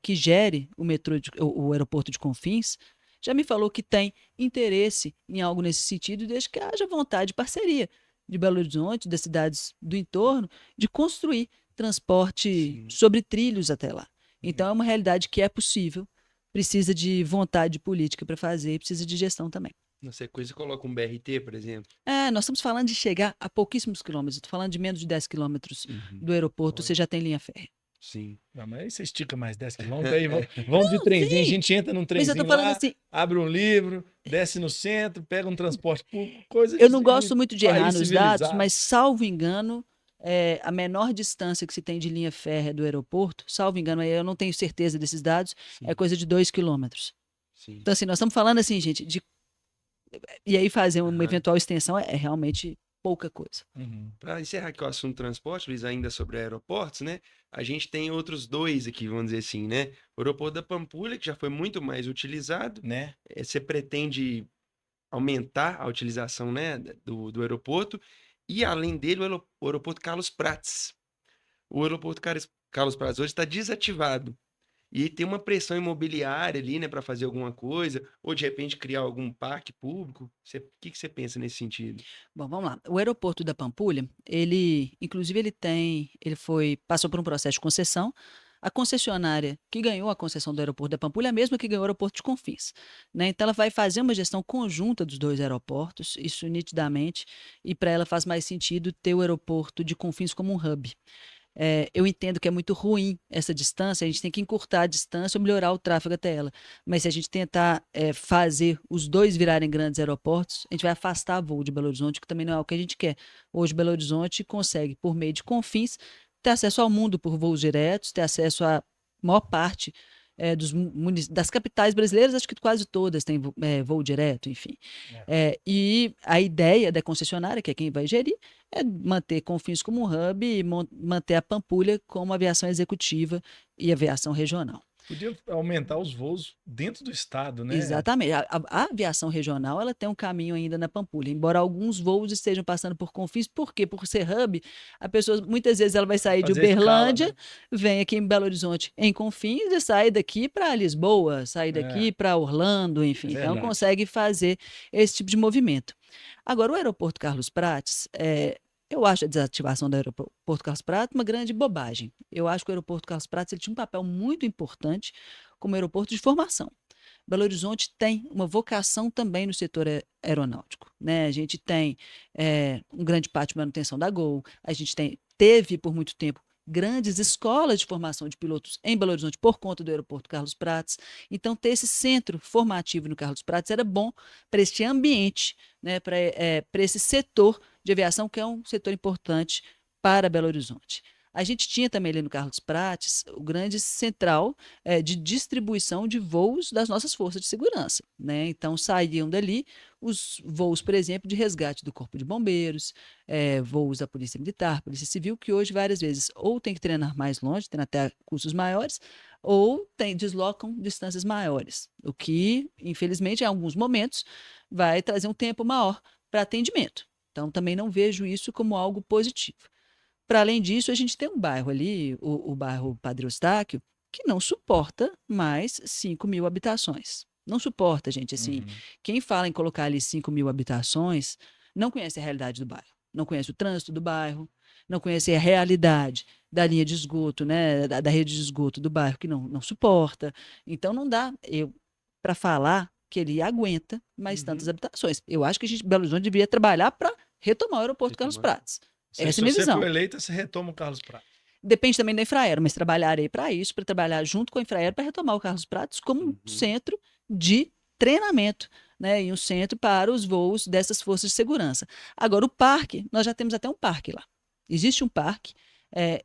que gere o metrô, o aeroporto de Confins, já me falou que tem interesse em algo nesse sentido, desde que haja vontade de parceria de Belo Horizonte, das cidades do entorno, de construir transporte sobre trilhos até lá. Então é uma realidade que é possível, precisa de vontade política para fazer e precisa de gestão também. Na sequência, coloca um BRT, por exemplo. Nós estamos falando de chegar a pouquíssimos quilômetros, estou falando de menos de 10 quilômetros do aeroporto, você já tem linha férrea. Sim. Não, mas aí você estica mais 10 quilômetros, aí vamos de trenzinho, a gente entra num trenzinho mas eu tô falando lá, assim, abre um livro, desce no centro, pega um transporte público, coisa eu não gosto muito de errar país nos civilizado. dados, mas salvo engano, a menor distância que se tem de linha férrea do aeroporto, salvo engano, aí eu não tenho certeza desses dados, é Sim, coisa de 2 quilômetros. sim. Então, assim, nós estamos falando assim, gente, e aí fazer uma Aham. eventual extensão é realmente pouca coisa. Uhum. Para encerrar aqui o assunto transporte, Luiz, ainda sobre aeroportos, né? A gente tem outros dois aqui, vamos dizer assim, né? O aeroporto da Pampulha, que já foi muito mais utilizado. Né? Você pretende aumentar a utilização, né, do aeroporto. E além dele, o aeroporto Carlos Prates. O aeroporto Carlos Prates hoje está desativado. E tem uma pressão imobiliária ali, né, para fazer alguma coisa, ou de repente criar algum parque público. O que que você pensa nesse sentido? Bom, vamos lá. O aeroporto da Pampulha, inclusive, passou por um processo de concessão. A concessionária que ganhou a concessão do aeroporto da Pampulha é a mesma que ganhou o aeroporto de Confins, né? Então, ela vai fazer uma gestão conjunta dos dois aeroportos, isso nitidamente, e para ela faz mais sentido ter o aeroporto de Confins como um hub. Eu entendo que é muito ruim essa distância, a gente tem que encurtar a distância ou melhorar o tráfego até ela. Mas se a gente tentar fazer os dois virarem grandes aeroportos, a gente vai afastar voo de Belo Horizonte, que também não é o que a gente quer. Hoje, Belo Horizonte consegue, por meio de Confins, ter acesso ao mundo por voos diretos, ter acesso à maior parte das capitais brasileiras, acho que quase todas têm voo direto, enfim. É. E a ideia da concessionária, que é quem vai gerir, é manter Confins como um hub e manter a Pampulha como aviação executiva e aviação regional. Podia aumentar os voos dentro do estado, né? Exatamente. A aviação regional ela tem um caminho ainda na Pampulha, embora alguns voos estejam passando por Confins. Por quê? Por ser hub, a pessoa muitas vezes ela vai sair de Fazer escala, Uberlândia, né? vem aqui em Belo Horizonte em Confins e sai daqui para Lisboa, sai É, daqui para Orlando, é enfim. Então verdade. consegue fazer esse tipo de movimento. Agora, o aeroporto Carlos Prates, eu acho a desativação do aeroporto Carlos Prates uma grande bobagem. Eu acho que o aeroporto Carlos Prates ele tinha um papel muito importante como aeroporto de formação. Belo Horizonte tem uma vocação também no setor aeronáutico, né? A gente tem um grande pátio de manutenção da Gol, a gente teve por muito tempo grandes escolas de formação de pilotos em Belo Horizonte por conta do aeroporto Carlos Prates. Então, ter esse centro formativo no Carlos Prates era bom para este ambiente, né? Para esse setor de aviação, que é um setor importante para Belo Horizonte. A gente tinha também ali no Carlos Prates o grande central de distribuição de voos das nossas forças de segurança, né? Então saíam dali os voos, por exemplo, de resgate do Corpo de Bombeiros, voos da Polícia Militar, Polícia Civil, que hoje várias vezes ou tem que treinar mais longe, tendo até custos maiores, ou deslocam distâncias maiores, o que, infelizmente, em alguns momentos, vai trazer um tempo maior para atendimento. Então, também não vejo isso como algo positivo. Para além disso, a gente tem um bairro ali, o bairro Padre Eustáquio, que não suporta mais 5.000 habitações. Não suporta, gente. Assim, Uhum. quem fala em colocar ali 5.000 habitações não conhece a realidade do bairro, não conhece o trânsito do bairro, não conhece a realidade da linha de esgoto, né, da rede de esgoto do bairro, que não suporta. Então, não dá para falar que ele aguenta mais tantas Uhum. habitações. Eu acho que Belo Horizonte devia trabalhar para retomar o aeroporto Carlos Retomar. Prates. Se Essa é a minha você for visão. eleita, você retoma o Carlos Prates. Depende também da Infraero, mas trabalharei para isso, para trabalhar junto com a Infraero para retomar o Carlos Prates como um Uhum. centro de treinamento, né? E um centro para os voos dessas forças de segurança. Agora, o parque, nós já temos até um parque lá. Existe um parque.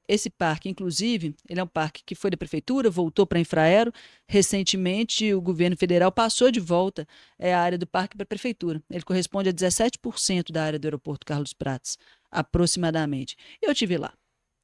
Esse parque, inclusive, ele é um parque que foi da prefeitura, voltou para a Infraero. Recentemente, o governo federal passou de volta a área do parque para a prefeitura. Ele corresponde a 17% da área do aeroporto Carlos Prates, aproximadamente. Eu tive lá.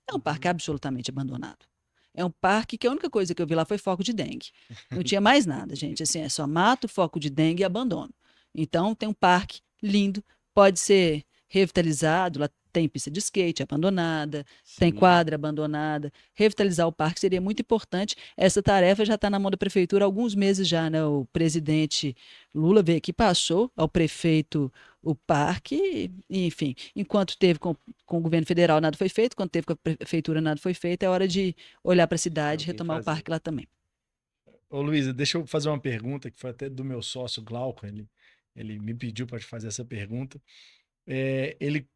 É um parque Uhum. absolutamente abandonado. É um parque que a única coisa que eu vi lá foi foco de dengue. Não tinha mais nada, gente. Assim, é só mato, foco de dengue e abandono. Então, tem um parque lindo, pode ser revitalizado. Lá tem pista de skate abandonada, tem Sim. quadra abandonada. Revitalizar o parque seria muito importante. Essa tarefa já está na mão da prefeitura há alguns meses já, né? O presidente Lula veio aqui, passou ao prefeito o parque, e, enfim, enquanto teve com o governo federal nada foi feito, quando teve com a prefeitura nada foi feito, é hora de olhar para a cidade e Alguém retomar o fazer. parque lá também. Ô, Luísa, deixa eu fazer uma pergunta que foi até do meu sócio Glauco. Ele me pediu para te fazer essa pergunta. Ele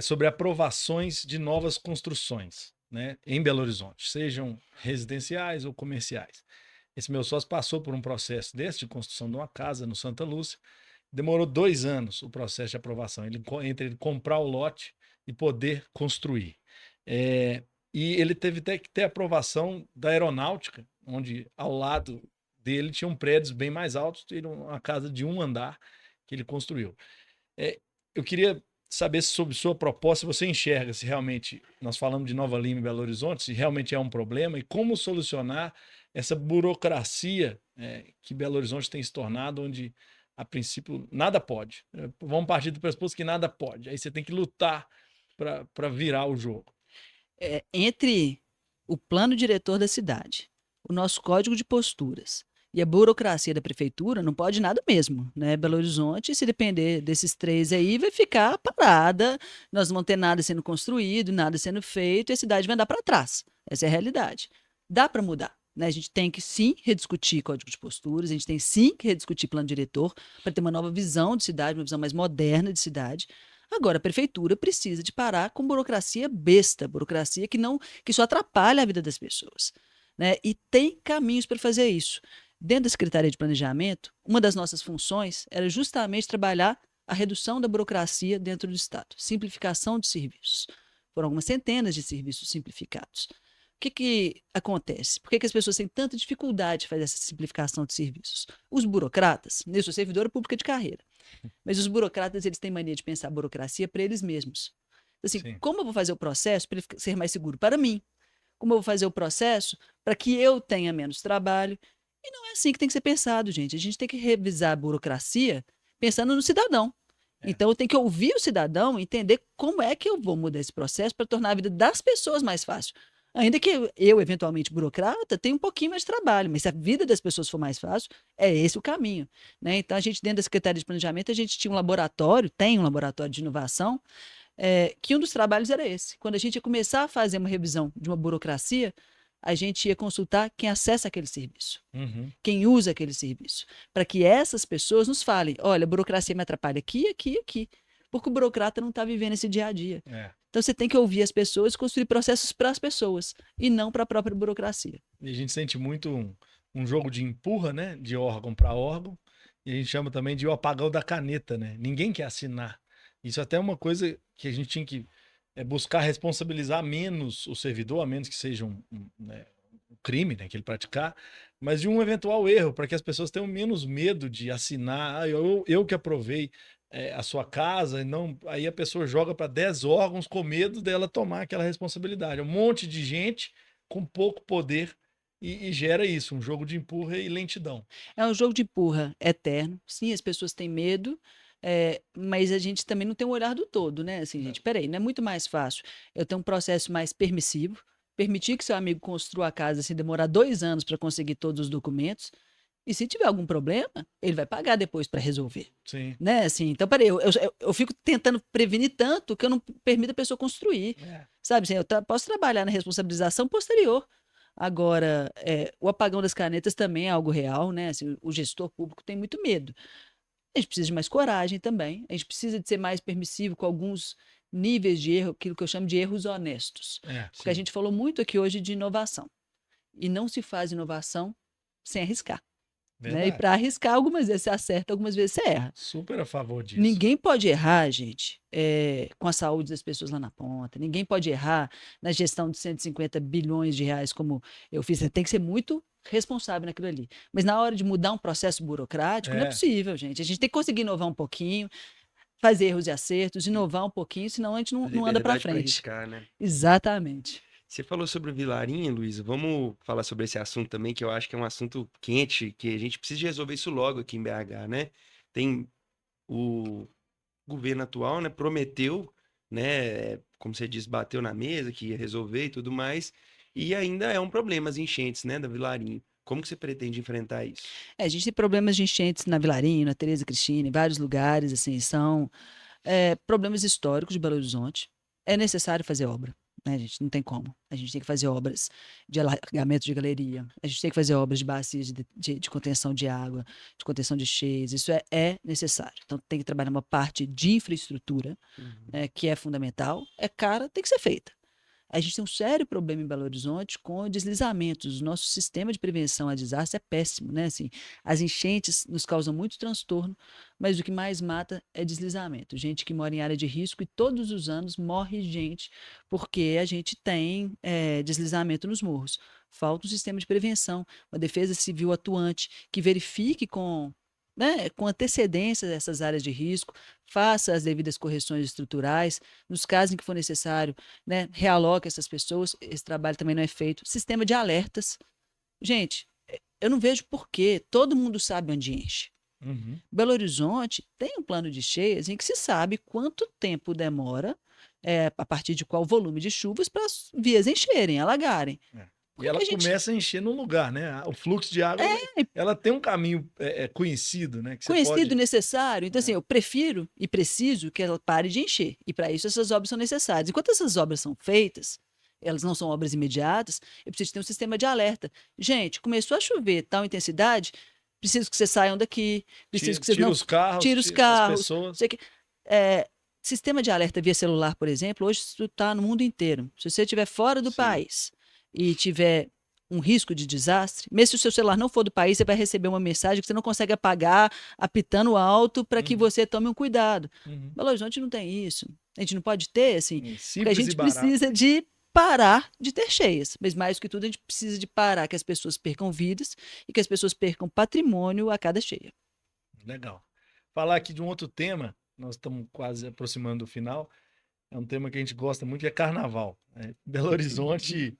sobre aprovações de novas construções, né, em Belo Horizonte, sejam residenciais ou comerciais. Esse meu sócio passou por um processo desse de construção de uma casa no Santa Lúcia. Demorou 2 anos o processo de aprovação, entre ele comprar o lote e poder construir. E ele teve até que ter aprovação da aeronáutica, onde ao lado dele tinham prédios bem mais altos, e uma casa de 1 andar que ele construiu. Eu queria saber sobre sua proposta, se você enxerga se realmente, nós falamos de Nova Lima e Belo Horizonte, se realmente é um problema e como solucionar essa burocracia que Belo Horizonte tem se tornado, onde a princípio nada pode. Vamos partir do pressuposto que nada pode. Aí você tem que lutar para virar o jogo. Entre o plano diretor da cidade, o nosso código de posturas e a burocracia da prefeitura, não pode nada mesmo, né? Belo Horizonte, se depender desses 3 aí, vai ficar parada, nós não vamos ter nada sendo construído, nada sendo feito, e a cidade vai andar para trás. Essa é a realidade. Dá para mudar, né? A gente tem que sim rediscutir código de posturas, a gente tem sim que rediscutir plano diretor para ter uma nova visão de cidade, uma visão mais moderna de cidade. Agora, a prefeitura precisa de parar com burocracia besta, burocracia que só atrapalha a vida das pessoas, né? E tem caminhos para fazer isso. Dentro da Secretaria de Planejamento, uma das nossas funções era justamente trabalhar a redução da burocracia dentro do Estado, simplificação de serviços. Foram algumas centenas de serviços simplificados. O que acontece? Por que as pessoas têm tanta dificuldade de fazer essa simplificação de serviços? Os burocratas, eu sou servidora pública de carreira, mas os burocratas eles têm mania de pensar a burocracia para eles mesmos. Assim, Sim. como eu vou fazer o processo para ele ser mais seguro para mim? Como eu vou fazer o processo para que eu tenha menos trabalho? E não é assim que tem que ser pensado, gente. A gente tem que revisar a burocracia pensando no cidadão. Então, eu tenho que ouvir o cidadão e entender como é que eu vou mudar esse processo para tornar a vida das pessoas mais fácil. Ainda que eu, eventualmente, burocrata, tenha um pouquinho mais de trabalho, mas se a vida das pessoas for mais fácil, é esse o caminho, né? Então, a gente, dentro da Secretaria de Planejamento, a gente tinha um laboratório, tem um laboratório de inovação, que um dos trabalhos era esse. Quando a gente ia começar a fazer uma revisão de uma burocracia, a gente ia consultar quem acessa aquele serviço, quem usa aquele serviço, para que essas pessoas nos falem, olha, a burocracia me atrapalha aqui, aqui, aqui, porque o burocrata não está vivendo esse dia a dia. Então você tem que ouvir as pessoas e construir processos para as pessoas e não para a própria burocracia. E a gente sente muito um jogo de empurra, né? De órgão para órgão. E a gente chama também de o apagão da caneta, né? Ninguém quer assinar. Isso até é uma coisa que a gente tinha que buscar responsabilizar menos o servidor, a menos que seja né, um crime, né, que ele praticar, mas de um eventual erro, para que as pessoas tenham menos medo de assinar. Ah, eu que aprovei a sua casa, e não, aí a pessoa joga para 10 órgãos com medo dela tomar aquela responsabilidade. Um monte de gente com pouco poder e gera isso, um jogo de empurra e lentidão. É um jogo de empurra eterno. Sim, as pessoas têm medo, mas a gente também não tem um olhar do todo, né? Assim, gente, peraí, não é muito mais fácil eu ter um processo mais permissivo, permitir que seu amigo construa a casa se demorar 2 anos para conseguir todos os documentos, e se tiver algum problema, ele vai pagar depois para resolver, Sim. né? Assim, então, peraí, eu fico tentando prevenir tanto que eu não permito a pessoa construir, sabe? Assim, eu posso trabalhar na responsabilização posterior. Agora, o apagão das canetas também é algo real, né? Assim, o gestor público tem muito medo. A gente precisa de mais coragem também. A gente precisa de ser mais permissivo com alguns níveis de erro, aquilo que eu chamo de erros honestos. Porque a gente falou muito aqui hoje de inovação. E não se faz inovação sem arriscar. Né? E para arriscar, algumas vezes você acerta, algumas vezes você erra. Super a favor disso. Ninguém pode errar, gente, com a saúde das pessoas lá na ponta. Ninguém pode errar na gestão de 150 bilhões de reais, como eu fiz. Você tem que ser muito responsável naquilo ali. Mas na hora de mudar um processo burocrático, não é possível, gente. A gente tem que conseguir inovar um pouquinho, fazer erros e acertos, inovar um pouquinho, senão a gente não anda para frente. Arriscar, né? Exatamente. Você falou sobre o Vilarinho, Luísa. Vamos falar sobre esse assunto também, que eu acho que é um assunto quente, que a gente precisa de resolver isso logo aqui em BH, né? Tem o governo atual, né, prometeu, né, como você disse, bateu na mesa que ia resolver e tudo mais, e ainda é um problema as enchentes, né, da Vilarinho. Como que você pretende enfrentar isso? A gente tem problemas de enchentes na Vilarinho, na Tereza Cristina, em vários lugares, assim, são problemas históricos de Belo Horizonte. É necessário fazer obra, né, a gente não tem como. A gente tem que fazer obras de alargamento de galeria, a gente tem que fazer obras de bacias de contenção de água, de contenção de cheias, isso é necessário. Então tem que trabalhar uma parte de infraestrutura, que é fundamental, é cara, tem que ser feita. a gente tem um sério problema em Belo Horizonte com deslizamentos. O nosso sistema de prevenção a desastre é péssimo, né? Assim, as enchentes nos causam muito transtorno, mas o que mais mata é deslizamento. Gente que mora em área de risco e todos os anos morre gente porque a gente tem deslizamento nos morros. Falta um sistema de prevenção, uma defesa civil atuante que verifique com antecedência essas áreas de risco, faça as devidas correções estruturais, nos casos em que for necessário, né, realoque essas pessoas, esse trabalho também não é feito. Sistema de alertas. Gente, eu não vejo por quê, todo mundo sabe onde enche. Uhum. Belo Horizonte tem um plano de cheias em que se sabe quanto tempo demora, a partir de qual volume de chuvas, para as vias encherem, alagarem. E Porque ela a gente começa a encher num lugar, né? O fluxo de água, ela tem um caminho conhecido, né? Que você conhecido, pode. necessário. Então, assim, eu prefiro e preciso que ela pare de encher. E para isso essas obras são necessárias. Enquanto essas obras são feitas, elas não são obras imediatas, eu preciso ter um sistema de alerta. Gente, começou a chover tal intensidade, preciso que vocês saiam daqui, preciso que vocês Tira não os carros, tirem os tira as carros. pessoas. Sei que, é, sistema de alerta via celular, por exemplo, hoje isso está no mundo inteiro. Se você estiver fora do Sim. país e tiver um risco de desastre, mesmo se o seu celular não for do país, você vai receber uma mensagem que você não consegue apagar, apitando alto para que Uhum. você tome um cuidado. Uhum. Belo Horizonte não tem isso. A gente não pode ter, assim, porque a Simples e gente barato. precisa de parar de ter cheias. Mas mais do que tudo, a gente precisa de parar que as pessoas percam vidas e que as pessoas percam patrimônio a cada cheia. Legal. Falar aqui de um outro tema, nós estamos quase aproximando do final. É um tema que a gente gosta muito, que é carnaval. Belo Horizonte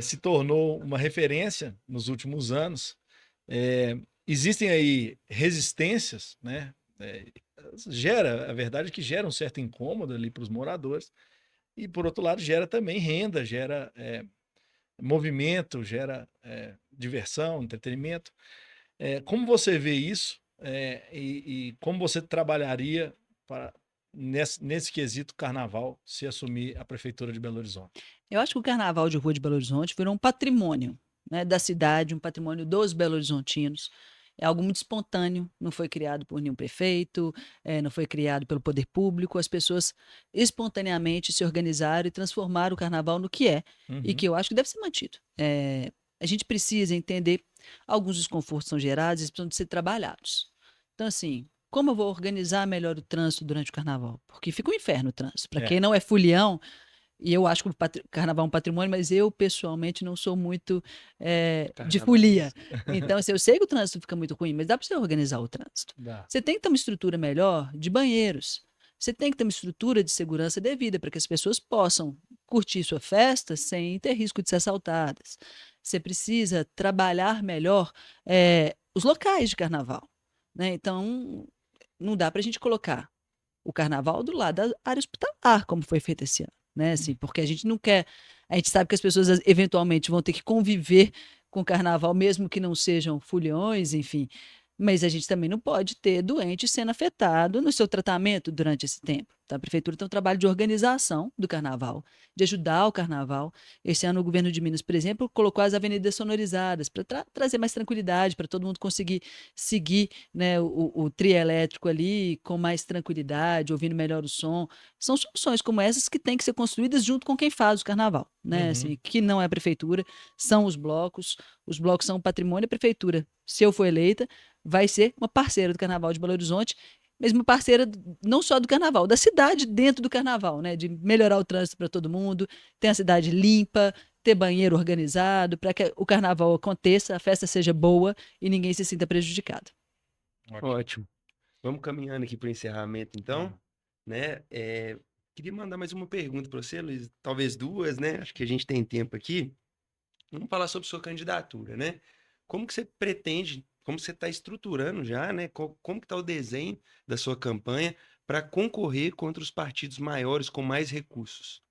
se tornou uma referência nos últimos anos. Existem aí resistências, né? A verdade é que gera um certo incômodo ali para os moradores. E, por outro lado, gera também renda, gera movimento, gera diversão, entretenimento. Como você vê isso e como você trabalharia nesse quesito carnaval se assumir a prefeitura de Belo Horizonte? Eu acho que o Carnaval de Rua de Belo Horizonte virou um patrimônio, né, da cidade, um patrimônio dos belo-horizontinos. É algo muito espontâneo, não foi criado por nenhum prefeito, não foi criado pelo poder público. As pessoas espontaneamente se organizaram e transformaram o carnaval no que é, e Uhum. que eu acho que deve ser mantido. A gente precisa entender alguns desconfortos são gerados, eles precisam de ser trabalhados. Então, assim, como eu vou organizar melhor o trânsito durante o carnaval? Porque fica um inferno o trânsito. Para quem não é fulião, e eu acho que o carnaval é um patrimônio, mas eu, pessoalmente, não sou muito de folia. Então, assim, eu sei que o trânsito fica muito ruim, mas dá para você organizar o trânsito. Dá. Você tem que ter uma estrutura melhor de banheiros. Você tem que ter uma estrutura de segurança devida para que as pessoas possam curtir sua festa sem ter risco de ser assaltadas. Você precisa trabalhar melhor os locais de carnaval, né? Então, não dá para a gente colocar o carnaval do lado da área hospitalar, como foi feito esse ano, né? Assim, porque a gente não quer, a gente sabe que as pessoas eventualmente vão ter que conviver com o carnaval, mesmo que não sejam foliões, enfim. Mas a gente também não pode ter doente sendo afetado no seu tratamento durante esse tempo. Então, a prefeitura tem um trabalho de organização do carnaval, de ajudar o carnaval. Esse ano, o governo de Minas, por exemplo, colocou as avenidas sonorizadas para trazer mais tranquilidade, para todo mundo conseguir seguir, né, o trio elétrico ali com mais tranquilidade, ouvindo melhor o som. São soluções como essas que têm que ser construídas junto com quem faz o carnaval, né? Uhum. Assim, que não é a prefeitura, são os blocos. Os blocos são um patrimônio da prefeitura. Se eu for eleita, vai ser uma parceira do Carnaval de Belo Horizonte, mas uma parceira não só do Carnaval, da cidade dentro do Carnaval, né? De melhorar o trânsito para todo mundo, ter a cidade limpa, ter banheiro organizado, para que o Carnaval aconteça, a festa seja boa e ninguém se sinta prejudicado. Ótimo. Vamos caminhando aqui para o encerramento, então, Vamos. né? Queria mandar mais uma pergunta para você, Luiz, talvez duas, né? Acho que a gente tem tempo aqui. Vamos falar sobre sua candidatura, né? Como que você pretende, como você está estruturando já, né? Como que está o desenho da sua campanha para concorrer contra os partidos maiores com mais recursos?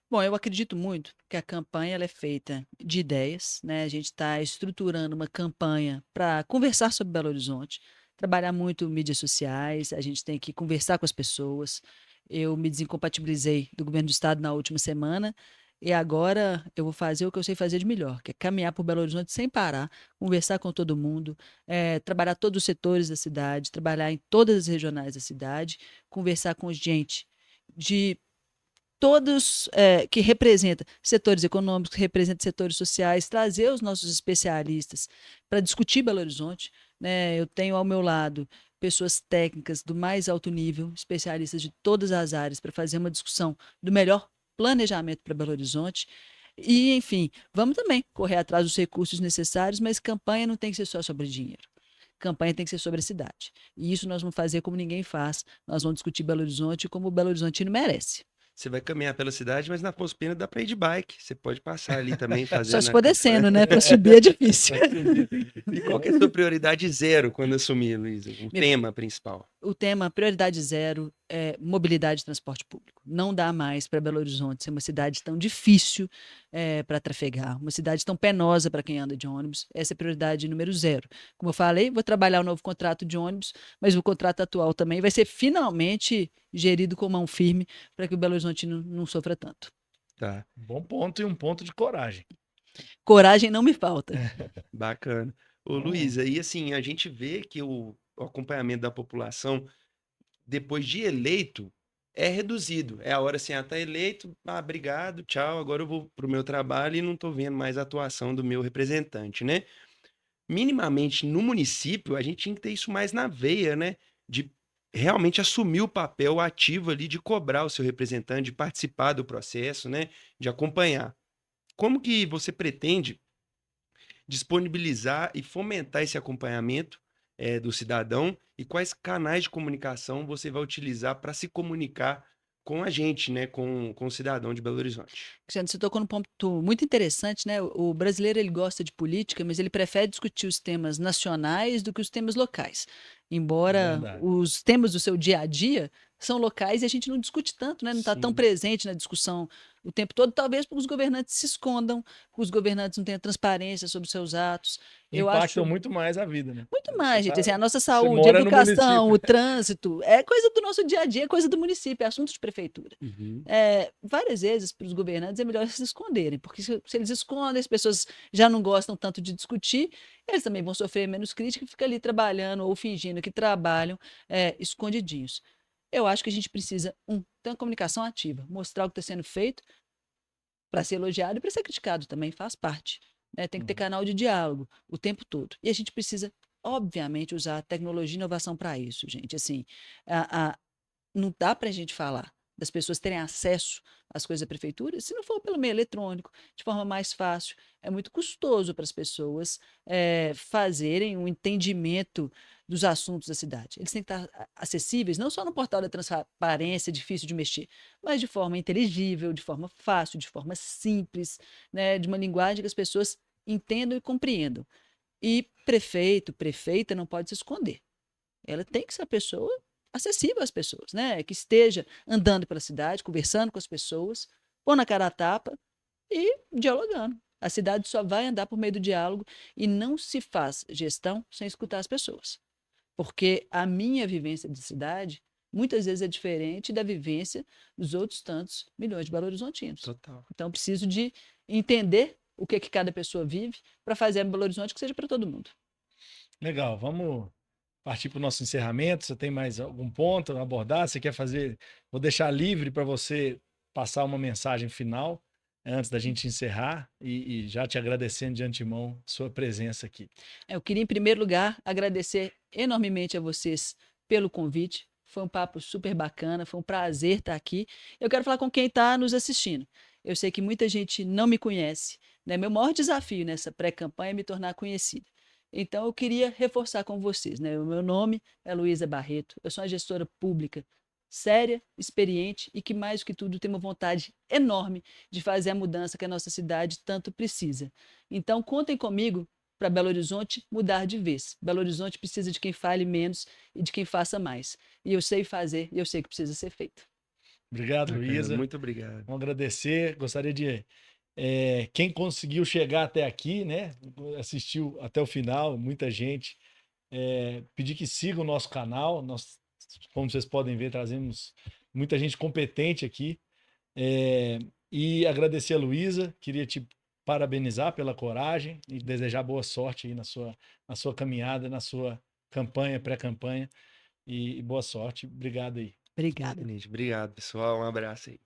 Bom, eu acredito muito que a campanha ela é feita de ideias, né? A gente está estruturando uma campanha para conversar sobre Belo Horizonte, trabalhar muito mídias sociais, a gente tem que conversar com as pessoas. Eu me desincompatibilizei do governo do estado na última semana e agora eu vou fazer o que eu sei fazer de melhor, que é caminhar por Belo Horizonte sem parar, conversar com todo mundo, trabalhar todos os setores da cidade, trabalhar em todas as regionais da cidade, conversar com gente de todos que representam setores econômicos, que representam setores sociais, trazer os nossos especialistas para discutir Belo Horizonte, né? Eu tenho ao meu lado pessoas técnicas do mais alto nível, especialistas de todas as áreas, para fazer uma discussão do melhor planejamento para Belo Horizonte. E, enfim, vamos também correr atrás dos recursos necessários, mas campanha não tem que ser só sobre dinheiro. Campanha tem que ser sobre a cidade. E isso nós vamos fazer como ninguém faz. Nós vamos discutir Belo Horizonte como o Belo Horizontino merece. Você vai caminhar pela cidade, mas na Afonso Pena dá para ir de bike. Você pode passar ali também Só fazendo se a for campanha. descendo, né? Para subir é difícil. E qual que é a sua prioridade zero quando assumir, Luísa? Um tema principal. O tema prioridade zero é mobilidade e transporte público. Não dá mais para Belo Horizonte ser uma cidade tão difícil para trafegar, uma cidade tão penosa para quem anda de ônibus. Essa é a prioridade número zero. Como eu falei, vou trabalhar o novo contrato de ônibus, mas o contrato atual também vai ser finalmente gerido com mão firme para que o Belo Horizonte não sofra tanto. Tá, Bom ponto e um ponto de coragem. Coragem não me falta. bacana. Ô, Luísa, e assim, a gente vê que o acompanhamento da população, depois de eleito, é reduzido. É a hora assim, tá eleito, obrigado, tchau, agora eu vou pro meu trabalho e não tô vendo mais a atuação do meu representante, né? Minimamente no município, a gente tinha que ter isso mais na veia, né? De realmente assumir o papel ativo ali de cobrar o seu representante, de participar do processo, né? De acompanhar. Como que você pretende disponibilizar e fomentar esse acompanhamento do cidadão e quais canais de comunicação você vai utilizar para se comunicar com a gente, né? Com o cidadão de Belo Horizonte? Cristiano, você tocou num ponto muito interessante, né? O brasileiro ele gosta de política, mas ele prefere discutir os temas nacionais do que os temas locais. Embora Verdade. os temas do seu dia a dia são locais e a gente não discute tanto, né? Não está tão Sim. presente na discussão o tempo todo, talvez porque os governantes se escondam, porque os governantes não tenham transparência sobre os seus atos. Eu Impactam acho muito mais a vida, né? muito mais, gente. Assim, a nossa Você saúde, a mora no educação, município. o trânsito, é coisa do nosso dia a dia, é coisa do município, é assunto de prefeitura. Uhum. Várias vezes para os governantes é melhor se esconderem, porque se eles escondem, as pessoas já não gostam tanto de discutir, eles também vão sofrer menos crítica e ficam ali trabalhando ou fingindo que trabalham escondidinhos. Eu acho que a gente precisa, ter uma comunicação ativa, mostrar o que está sendo feito para ser elogiado e para ser criticado também, faz parte. Né? Tem que ter canal de diálogo o tempo todo. E a gente precisa, obviamente, usar tecnologia e inovação para isso, gente. Assim, não dá para a gente falar das pessoas terem acesso às coisas da prefeitura se não for pelo meio eletrônico, de forma mais fácil. É muito custoso para as pessoas fazerem um entendimento dos assuntos da cidade. Eles têm que estar acessíveis, não só no portal da transparência, difícil de mexer, mas de forma inteligível, de forma fácil, de forma simples, né, de uma linguagem que as pessoas entendam e compreendam. E prefeito, prefeita não pode se esconder. Ela tem que ser a pessoa acessível às pessoas, né? Que esteja andando pela cidade, conversando com as pessoas, pondo a cara a tapa e dialogando. A cidade só vai andar por meio do diálogo e não se faz gestão sem escutar as pessoas. Porque a minha vivência de cidade muitas vezes é diferente da vivência dos outros tantos milhões de belo-horizontinos. Total. Então, eu preciso de entender o que cada pessoa vive para fazer Belo Horizonte que seja para todo mundo. Legal, vamos partir para o nosso encerramento. Você tem mais algum ponto a abordar? Você quer fazer? Vou deixar livre para você passar uma mensagem final antes da gente encerrar e já te agradecendo de antemão sua presença aqui. Eu queria, em primeiro lugar, agradecer enormemente a vocês pelo convite. Foi um papo super bacana, foi um prazer estar aqui. Eu quero falar com quem está nos assistindo. Eu sei que muita gente não me conhece, né? Meu maior desafio nessa pré-campanha é me tornar conhecida. Então, eu queria reforçar com vocês, né? O meu nome é Luísa Barreto, eu sou uma gestora pública séria, experiente e que, mais do que tudo, tem uma vontade enorme de fazer a mudança que a nossa cidade tanto precisa. Então, contem comigo para Belo Horizonte mudar de vez. Belo Horizonte precisa de quem fale menos e de quem faça mais. E eu sei fazer, e eu sei que precisa ser feito. Obrigado, Bacana, Luísa. muito obrigado. Vamos agradecer. Gostaria de quem conseguiu chegar até aqui, né? Assistiu até o final, muita gente. Pedir que siga o nosso canal. Nós, como vocês podem ver, trazemos muita gente competente aqui. E agradecer a Luísa. Queria te parabenizar pela coragem e desejar boa sorte aí na sua caminhada, na sua campanha, pré-campanha. E boa sorte. Obrigado aí. Obrigada. Obrigado, pessoal. Um abraço aí.